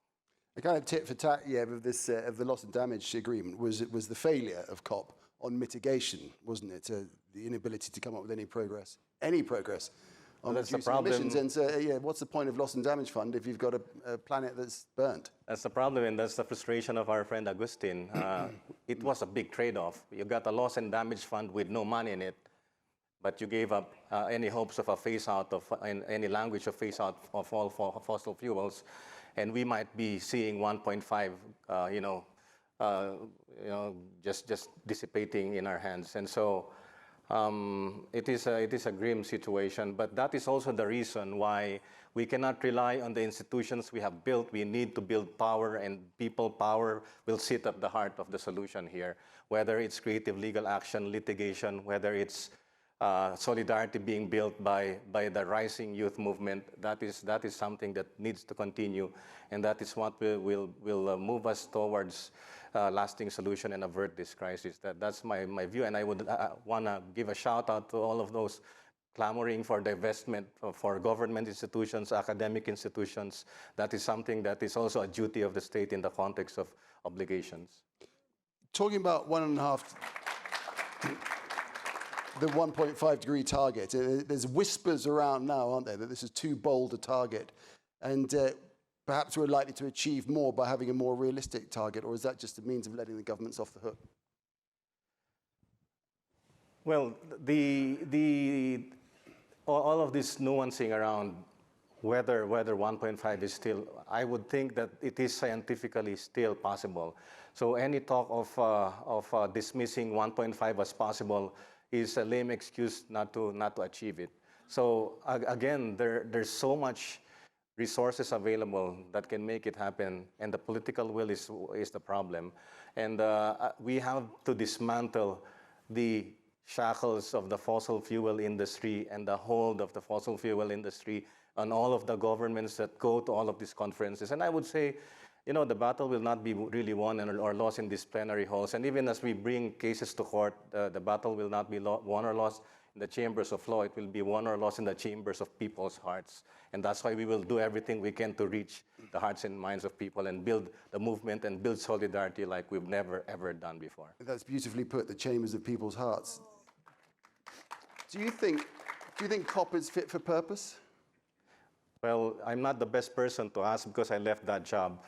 S4: The kind of tit for tat, yeah, of this of the loss and damage agreement was the failure of COP on mitigation, wasn't it? The inability to come up with any progress on reducing emissions. And so, yeah, what's the point of loss and damage fund if you've got a planet that's burnt?
S5: That's the problem, and that's the frustration of our friend Agustin. It was a big trade-off. You got a loss and damage fund with no money in it, but you gave up any hopes of a phase-out of any language of phase-out of all fossil fuels, and we might be seeing 1.5, just dissipating in our hands. And so it is a grim situation, but that is also the reason why we cannot rely on the institutions we have built. We need to build power, and people power will sit at the heart of the solution here, whether it's creative legal action, litigation, whether it's solidarity being built by the rising youth movement. That is something that needs to continue, and that is what will move us towards lasting solution and avert this crisis. That's my view, and I would want to give a shout out to all of those clamoring for divestment for government institutions, academic institutions. That is something that is also a duty of the state in the context of obligations.
S4: Talking about the 1.5 degree target, there's whispers around now, aren't there, that this is too bold a target, and perhaps we're likely to achieve more by having a more realistic target, or is that just a means of letting the governments off the hook?
S5: Well, all of this nuancing around whether 1.5 is still, I would think that it is scientifically still possible. So any talk of dismissing 1.5 as possible is a lame excuse not to achieve it. So again, there's so much resources available that can make it happen, and the political will is the problem. And we have to dismantle the shackles of the fossil fuel industry and the hold of the fossil fuel industry on all of the governments that go to all of these conferences. And I would say, the battle will not be really won or lost in these plenary halls. And even as we bring cases to court, the battle will not be won or lost in the chambers of law. It will be won or lost in the chambers of people's hearts. And that's why we will do everything we can to reach the hearts and minds of people and build the movement and build solidarity like we've never, ever done before.
S4: That's beautifully put, the chambers of people's hearts. Do you think COP is fit for purpose?
S5: Well, I'm not the best person to ask because I left that job.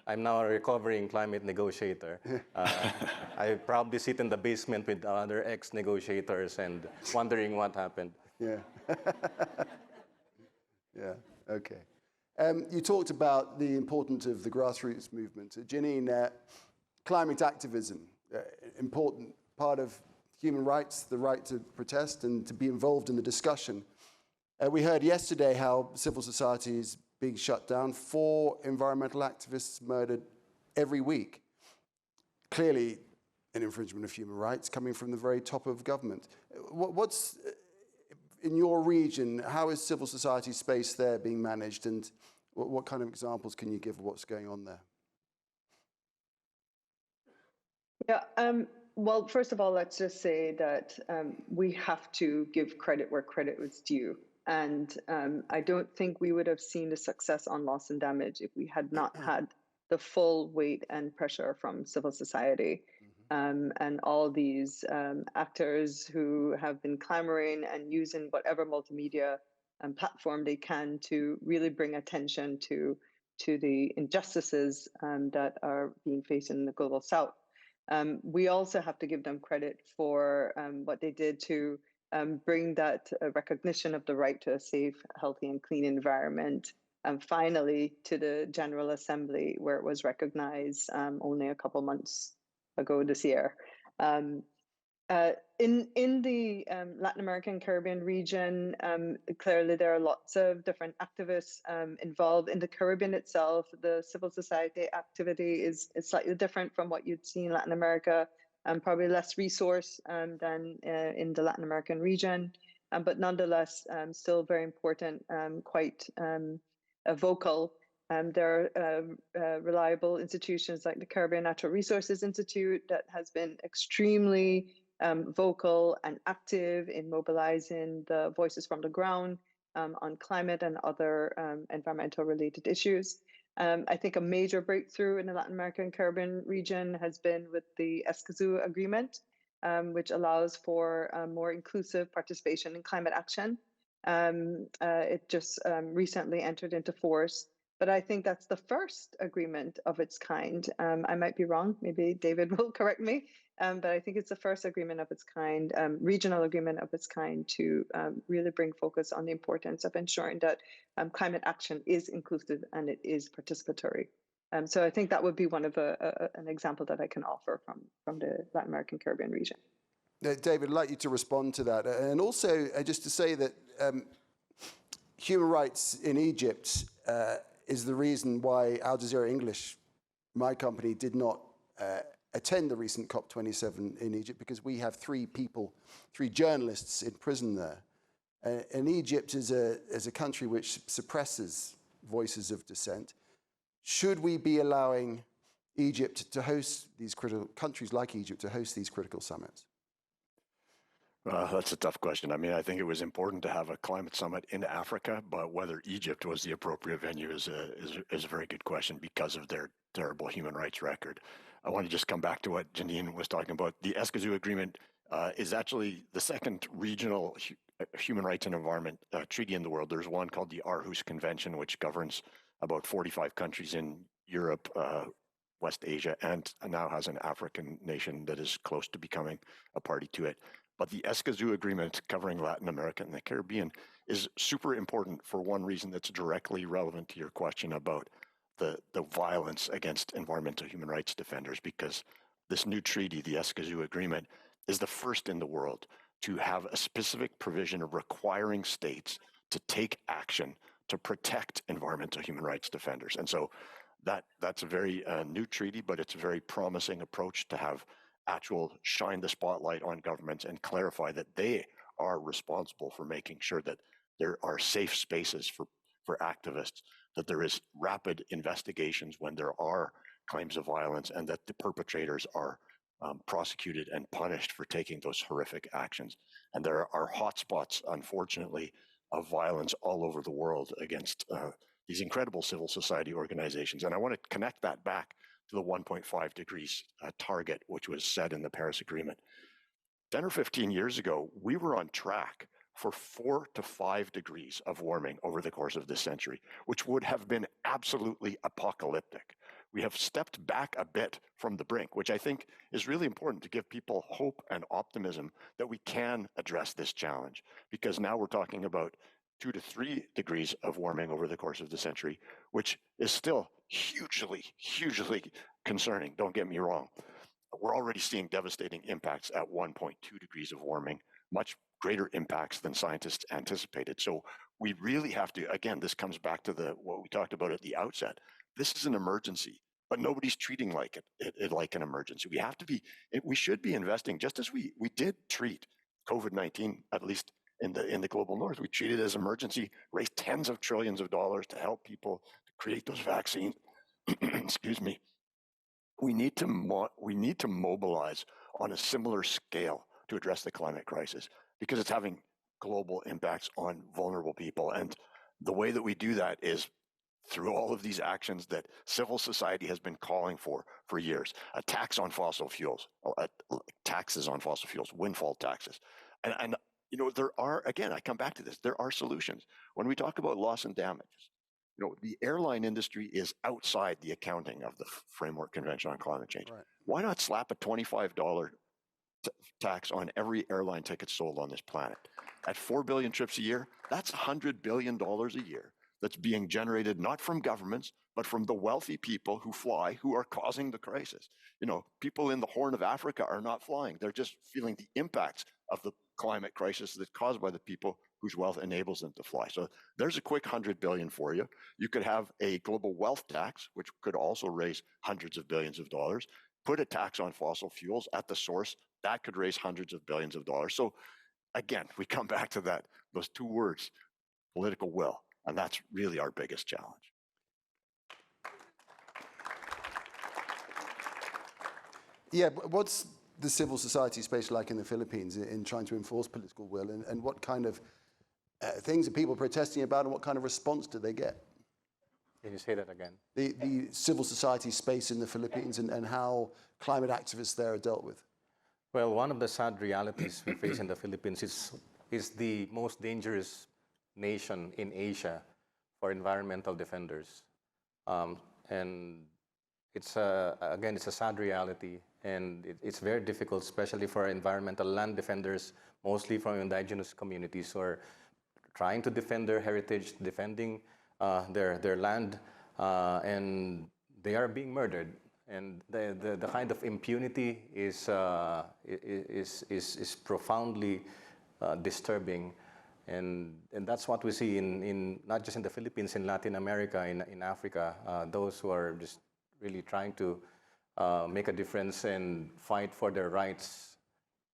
S5: I'm now a recovering climate negotiator. I probably sit in the basement with other ex-negotiators and wondering what happened.
S4: Yeah. Yeah, okay. You talked about the importance of the grassroots movement. Janine, climate activism, important part of human rights, the right to protest and to be involved in the discussion. We heard yesterday how civil society is being shut down. 4 environmental activists murdered every week. Clearly an infringement of human rights coming from the very top of government. What's, in your region, how is civil society space there being managed, and what kind of examples can you give of what's going on there?
S6: Yeah, well, first of all, let's just say that we have to give credit where credit was due. And I don't think we would have seen the success on loss and damage if we had not had the full weight and pressure from civil society. And all these actors who have been clamoring and using whatever multimedia platform they can to really bring attention to the injustices that are being faced in the global south. We also have to give them credit for what they did to bring that recognition of the right to a safe, healthy, and clean environment finally to the General Assembly, where it was recognized only a couple months ago this year. In the Latin American Caribbean region, clearly there are lots of different activists involved. In the Caribbean itself, the civil society activity is slightly different from what you'd see in Latin America, and probably less resource than in the Latin American region, but nonetheless still very important, quite vocal. There are reliable institutions like the Caribbean Natural Resources Institute that has been extremely vocal and active in mobilizing the voices from the ground on climate and other environmental related issues. I think a major breakthrough in the Latin American Caribbean region has been with the Escazú Agreement, which allows for more inclusive participation in climate action. It just recently entered into force, but I think that's the first agreement of its kind. I might be wrong, maybe David will correct me, but I think it's the first agreement of its kind, regional agreement of its kind, to really bring focus on the importance of ensuring that climate action is inclusive and it is participatory. So I think that would be one of an example that I can offer from the Latin American Caribbean region.
S4: David, I'd like you to respond to that. And also just to say that human rights in Egypt is the reason why Al Jazeera English, my company, did not attend the recent COP27 in Egypt, because we have 3 journalists in prison there. And Egypt is a country which suppresses voices of dissent. Should we be allowing Egypt to host these countries like Egypt to host these critical summits?
S7: That's a tough question. I mean, I think it was important to have a climate summit in Africa, but whether Egypt was the appropriate venue is a very good question because of their terrible human rights record. I want to just come back to what Janine was talking about. The Escazú Agreement is actually the second regional human rights and environment treaty in the world. There's one called the Aarhus Convention, which governs about 45 countries in Europe, West Asia, and now has an African nation that is close to becoming a party to it. But the Escazú Agreement, covering Latin America and the Caribbean, is super important for one reason that's directly relevant to your question about the violence against environmental human rights defenders, because this new treaty, the Escazú Agreement, is the first in the world to have a specific provision of requiring states to take action to protect environmental human rights defenders. And so that's a very new treaty, but it's a very promising approach to have actual shine the spotlight on governments and clarify that they are responsible for making sure that there are safe spaces for activists, that there is rapid investigations when there are claims of violence, and that the perpetrators are prosecuted and punished for taking those horrific actions. And there are hotspots, unfortunately, of violence all over the world against these incredible civil society organizations. And I want to connect that back to the 1.5 degrees target, which was set in the Paris Agreement. 10 or 15 years ago, we were on track for 4 to 5 degrees of warming over the course of this century, which would have been absolutely apocalyptic. We have stepped back a bit from the brink, which I think is really important to give people hope and optimism that we can address this challenge, because now we're talking about 2 to 3 degrees of warming over the course of the century, which is still hugely, hugely concerning. Don't get me wrong. We're already seeing devastating impacts at 1.2 degrees of warming, much greater impacts than scientists anticipated. So we really have to, again, this comes back to what we talked about at the outset. This is an emergency, but nobody's treating it like an emergency. We should be investing, just as we did treat COVID-19, at least in the global north. We treated it as emergency, raised tens of trillions of dollars to help people to create those vaccines. Excuse me. We need to mobilize on a similar scale to address the climate crisis, because it's having global impacts on vulnerable people. And the way that we do that is through all of these actions that civil society has been calling for years. A tax on fossil fuels, taxes on fossil fuels, windfall taxes. And there are, again, I come back to this, there are solutions. When we talk about loss and damages, the airline industry is outside the accounting of the Framework Convention on Climate Change. Right. Why not slap a $25 tax on every airline ticket sold on this planet? At 4 billion trips a year, that's $100 billion a year that's being generated not from governments, but from the wealthy people who fly, who are causing the crisis. People in the Horn of Africa are not flying. They're just feeling the impacts of the climate crisis that's caused by the people whose wealth enables them to fly. So there's a quick 100 billion for you. You could have a global wealth tax, which could also raise hundreds of billions of dollars. Put a tax on fossil fuels at the source, that could raise hundreds of billions of dollars. So again, we come back to those two words, political will, and that's really our biggest challenge.
S4: Yeah, but what's the civil society space like in the Philippines in trying to enforce political will, and what kind of things are people protesting about, and what kind of response do they get?
S5: Can you say that again?
S4: The civil society space in the Philippines and how climate activists there are dealt with.
S5: Well, one of the sad realities we face in the Philippines is the most dangerous nation in Asia for environmental defenders. And it's a sad reality, and it's very difficult, especially for environmental land defenders, mostly from indigenous communities who are trying to defend their heritage, defending their land, and they are being murdered. And the kind of impunity is profoundly disturbing, and that's what we see in not just in the Philippines, in Latin America, in Africa. Those who are just really trying to make a difference and fight for their rights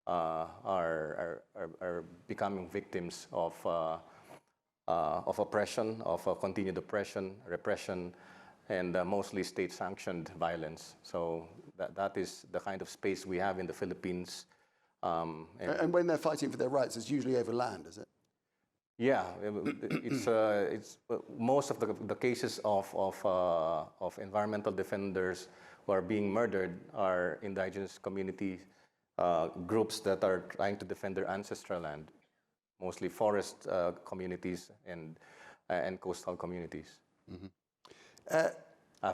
S5: are becoming victims of oppression, of continued oppression, repression, and mostly state-sanctioned violence. So that is the kind of space we have in the Philippines.
S4: And when they're fighting for their rights, it's usually over land, is it?
S5: Yeah, it's most of the cases of environmental defenders who are being murdered are indigenous community groups that are trying to defend their ancestral land, mostly forest communities and coastal communities. Mm-hmm.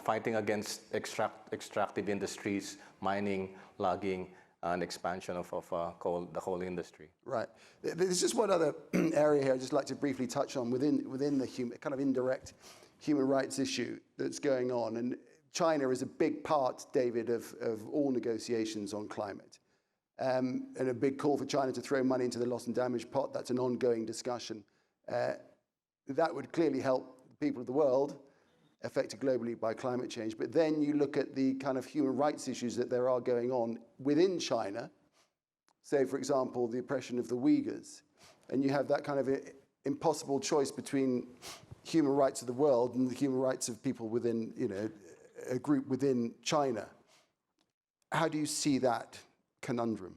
S5: Fighting against extractive industries, mining, logging, and expansion of the coal industry.
S4: Right. There's just one other area here I'd just like to briefly touch on within the kind of indirect human rights issue that's going on. And China is a big part, David, of all negotiations on climate. And a big call for China to throw money into the loss and damage pot. That's an ongoing discussion. That would clearly help the people of the world. affected globally by climate change. But then you look at the kind of human rights issues that there are going on within China, say, for example, the oppression of the Uyghurs, and you have that kind of impossible choice between human rights of the world and the human rights of people within, a group within China. How do you see that conundrum?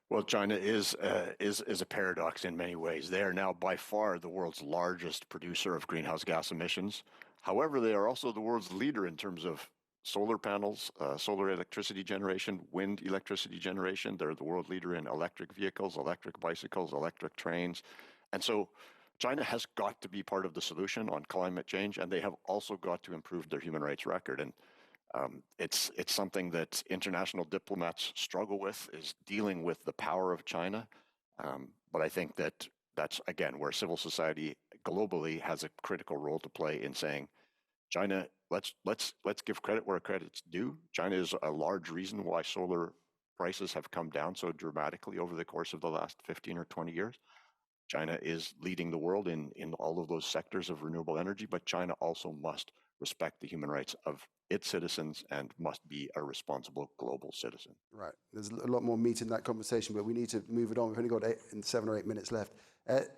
S7: Well, China is a paradox in many ways. They are now by far the world's largest producer of greenhouse gas emissions. However, they are also the world's leader in terms of solar panels, solar electricity generation, wind electricity generation. They're the world leader in electric vehicles, electric bicycles, electric trains. And so China has got to be part of the solution on climate change, and they have also got to improve their human rights record. And it's something that international diplomats struggle with, is dealing with the power of China. But I think that's again where civil society globally has a critical role to play in saying, China, let's give credit where credit's due. China is a large reason why solar prices have come down so dramatically over the course of the last 15 or 20 years. China is leading the world in all of those sectors of renewable energy, but China also must respect the human rights of its citizens and must be a responsible global citizen.
S4: Right. There's a lot more meat in that conversation, but we need to move it on. We've only got 7 or 8 minutes left.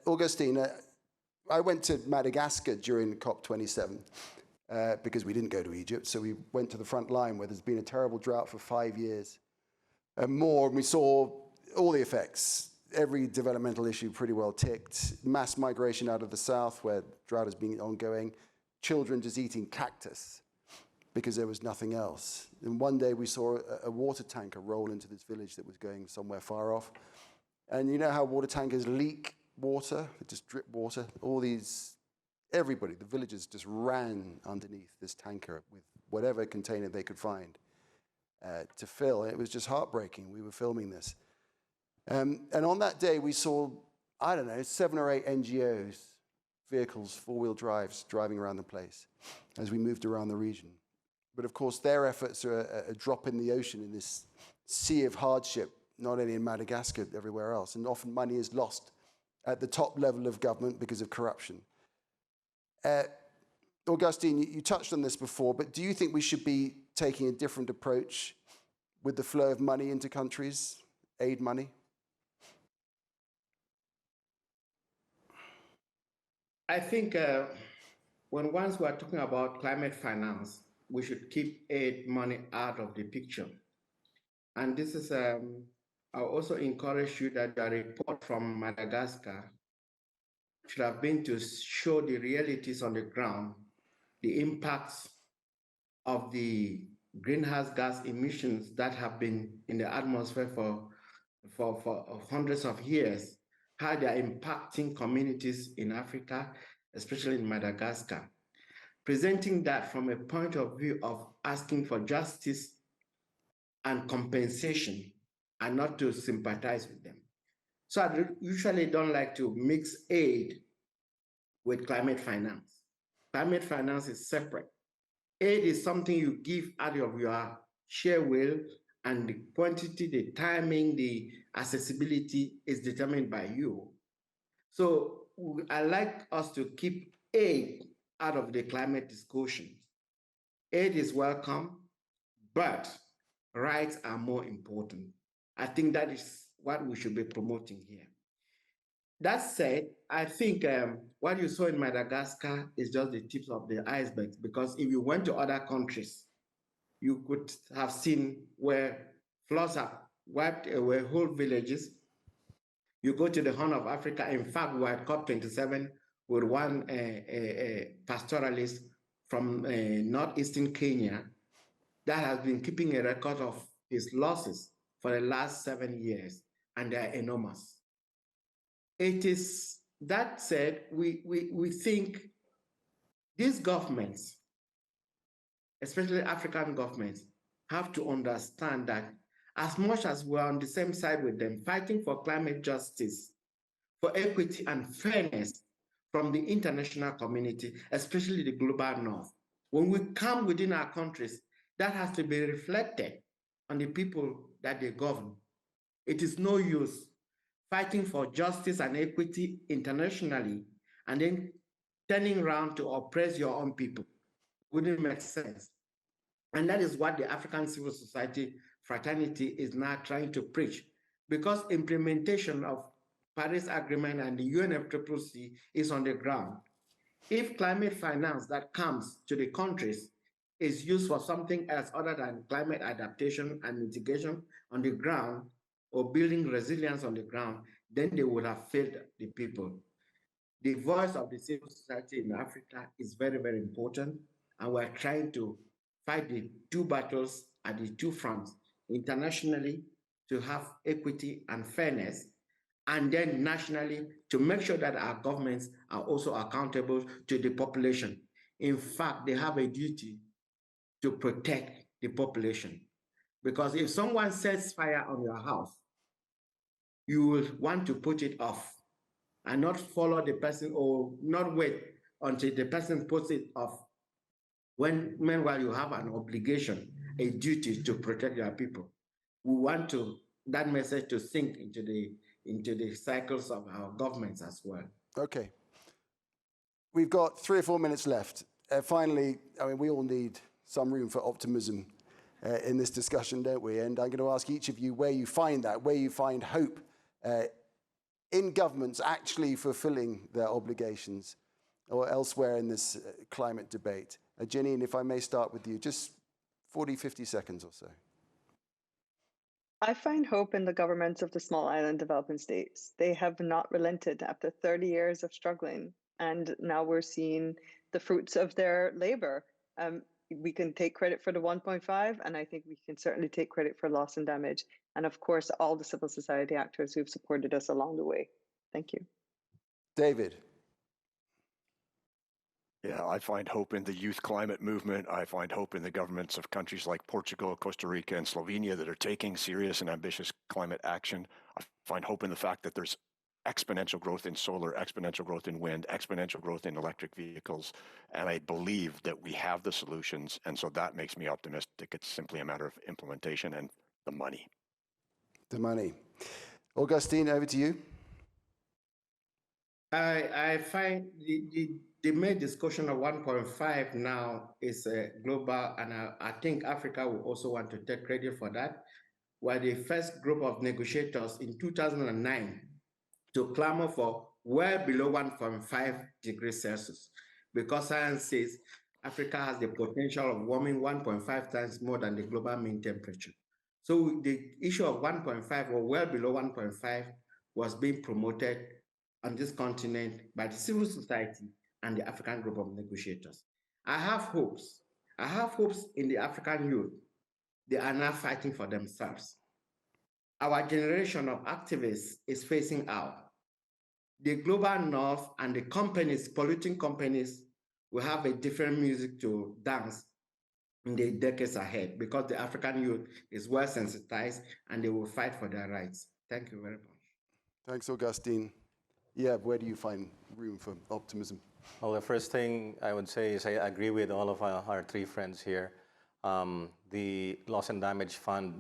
S4: Augustine, I went to Madagascar during COP27 because we didn't go to Egypt, so we went to the front line where there's been a terrible drought for 5 years and more, and we saw all the effects. Every developmental issue pretty well ticked. Mass migration out of the south where drought has been ongoing. Children just eating cactus because there was nothing else. And one day we saw a water tanker roll into this village that was going somewhere far off. And you know how water tankers leak water? They just drip water. Everybody, the villagers just ran underneath this tanker with whatever container they could find to fill. And it was just heartbreaking. We were filming this. And on that day, we saw, 7 or 8 NGOs, vehicles, four-wheel drives, driving around the place as we moved around the region. But of course, their efforts are a drop in the ocean in this sea of hardship, not only in Madagascar, everywhere else. And often money is lost at the top level of government because of corruption. Augustine, you touched on this before, but do you think we should be taking a different approach with the flow of money into countries, aid money?
S8: I think once we're talking about climate finance, we should keep aid money out of the picture. And this is, I also encourage you that the report from Madagascar should have been to show the realities on the ground, the impacts of the greenhouse gas emissions that have been in the atmosphere for hundreds of years, how they are impacting communities in Africa, especially in Madagascar. Presenting that from a point of view of asking for justice and compensation and not to sympathize with them. So I usually don't like to mix aid with climate finance. Climate finance is separate. Aid is something you give out of your sheer will, and the quantity, the timing, the accessibility is determined by you. So I like us to keep aid out of the climate discussions. Aid is welcome, but rights are more important. I think that is what we should be promoting here. That said, I think what you saw in Madagascar is just the tips of the iceberg, because if you went to other countries, you could have seen where floods have wiped away whole villages. You go to the Horn of Africa. In fact, we were at COP27 with one pastoralist from northeastern Kenya that has been keeping a record of his losses for the last 7 years, and they are enormous. It is, that said, we think these governments, especially African governments, have to understand that as much as we're on the same side with them, fighting for climate justice, for equity and fairness from the international community, especially the global north, when we come within our countries, that has to be reflected on the people that they govern. It is no use fighting for justice and equity internationally and then turning around to oppress your own people. Wouldn't make sense. And that is what the African civil society fraternity is now trying to preach, because implementation of Paris Agreement and the UNFCCC is on the ground. If climate finance that comes to the countries is used for something else other than climate adaptation and mitigation on the ground or building resilience on the ground, then they would have failed the people. The voice of the civil society in Africa is very, very important, and we're trying to fight the two battles at the two fronts, internationally to have equity and fairness, and then nationally to make sure that our governments are also accountable to the population. In fact, they have a duty to protect the population, because if someone sets fire on your house, you will want to put it off and not follow the person or not wait until the person puts it off. When meanwhile you have an obligation, a duty to protect your people. We want that message to sink into the cycles of our governments as well.
S4: Okay. We've got 3 or 4 minutes left. Finally, I mean, we all need some room for optimism in this discussion, don't we? And I'm going to ask each of you where you find that, where you find hope in governments actually fulfilling their obligations or elsewhere in this climate debate. Janine, if I may start with you, just 40, 50 seconds or so.
S6: I find hope in the governments of the small island developing states. They have not relented after 30 years of struggling, and now we're seeing the fruits of their labor. We can take credit for the 1.5, and I think we can certainly take credit for loss and damage. And of course, all the civil society actors who've supported us along the way. Thank you.
S4: David.
S7: Yeah, I find hope in the youth climate movement. I find hope in the governments of countries like Portugal, Costa Rica, and Slovenia that are taking serious and ambitious climate action. I find hope in the fact that there's exponential growth in solar, exponential growth in wind, exponential growth in electric vehicles. And I believe that we have the solutions. And so that makes me optimistic. It's simply a matter of implementation and the money.
S4: The money. Augustine, over to you.
S8: I find the main discussion of 1.5 now is global, and I think Africa will also want to take credit for that. We're the first group of negotiators in 2009 to clamor for well below 1.5 degrees Celsius, because science says Africa has the potential of warming 1.5 times more than the global mean temperature. So the issue of 1.5 or well below 1.5 was being promoted on this continent by the civil society and the African group of negotiators. I have hopes. I have hopes in the African youth. They are now fighting for themselves. Our generation of activists is phasing out. The global north and the companies, polluting companies, will have a different music to dance in the decades ahead, because the African youth is well sensitized and they will fight for their rights. Thank you very much.
S4: Thanks, Augustine. Yeah, where do you find room for optimism?
S5: Well, the first thing I would say is I agree with all of our three friends here. The Loss and Damage Fund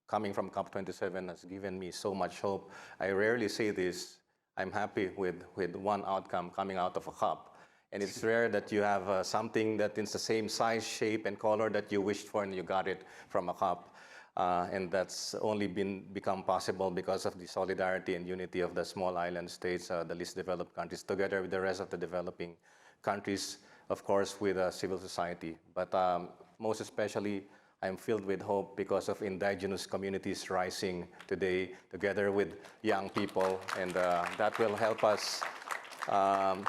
S5: coming from COP27 has given me so much hope. I rarely say this. I'm happy with one outcome coming out of a COP. And it's rare that you have something that is the same size, shape, and color that you wished for and you got it from a COP. And that's only become possible because of the solidarity and unity of the small island states, the least developed countries, together with the rest of the developing countries, of course, with civil society. But most especially, I'm filled with hope because of indigenous communities rising today together with young people, and that will help us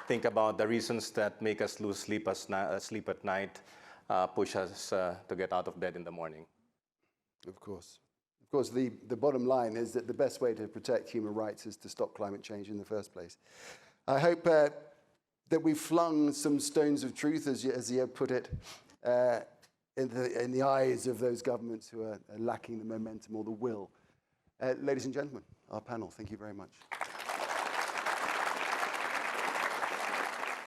S5: think about the reasons that make us lose sleep at night, push us to get out of bed in the morning.
S4: Of course. Of course, the bottom line is that the best way to protect human rights is to stop climate change in the first place. I hope that we've flung some stones of truth, as you put it, in the eyes of those governments who are lacking the momentum or the will. Ladies and gentlemen, our panel, thank you very much.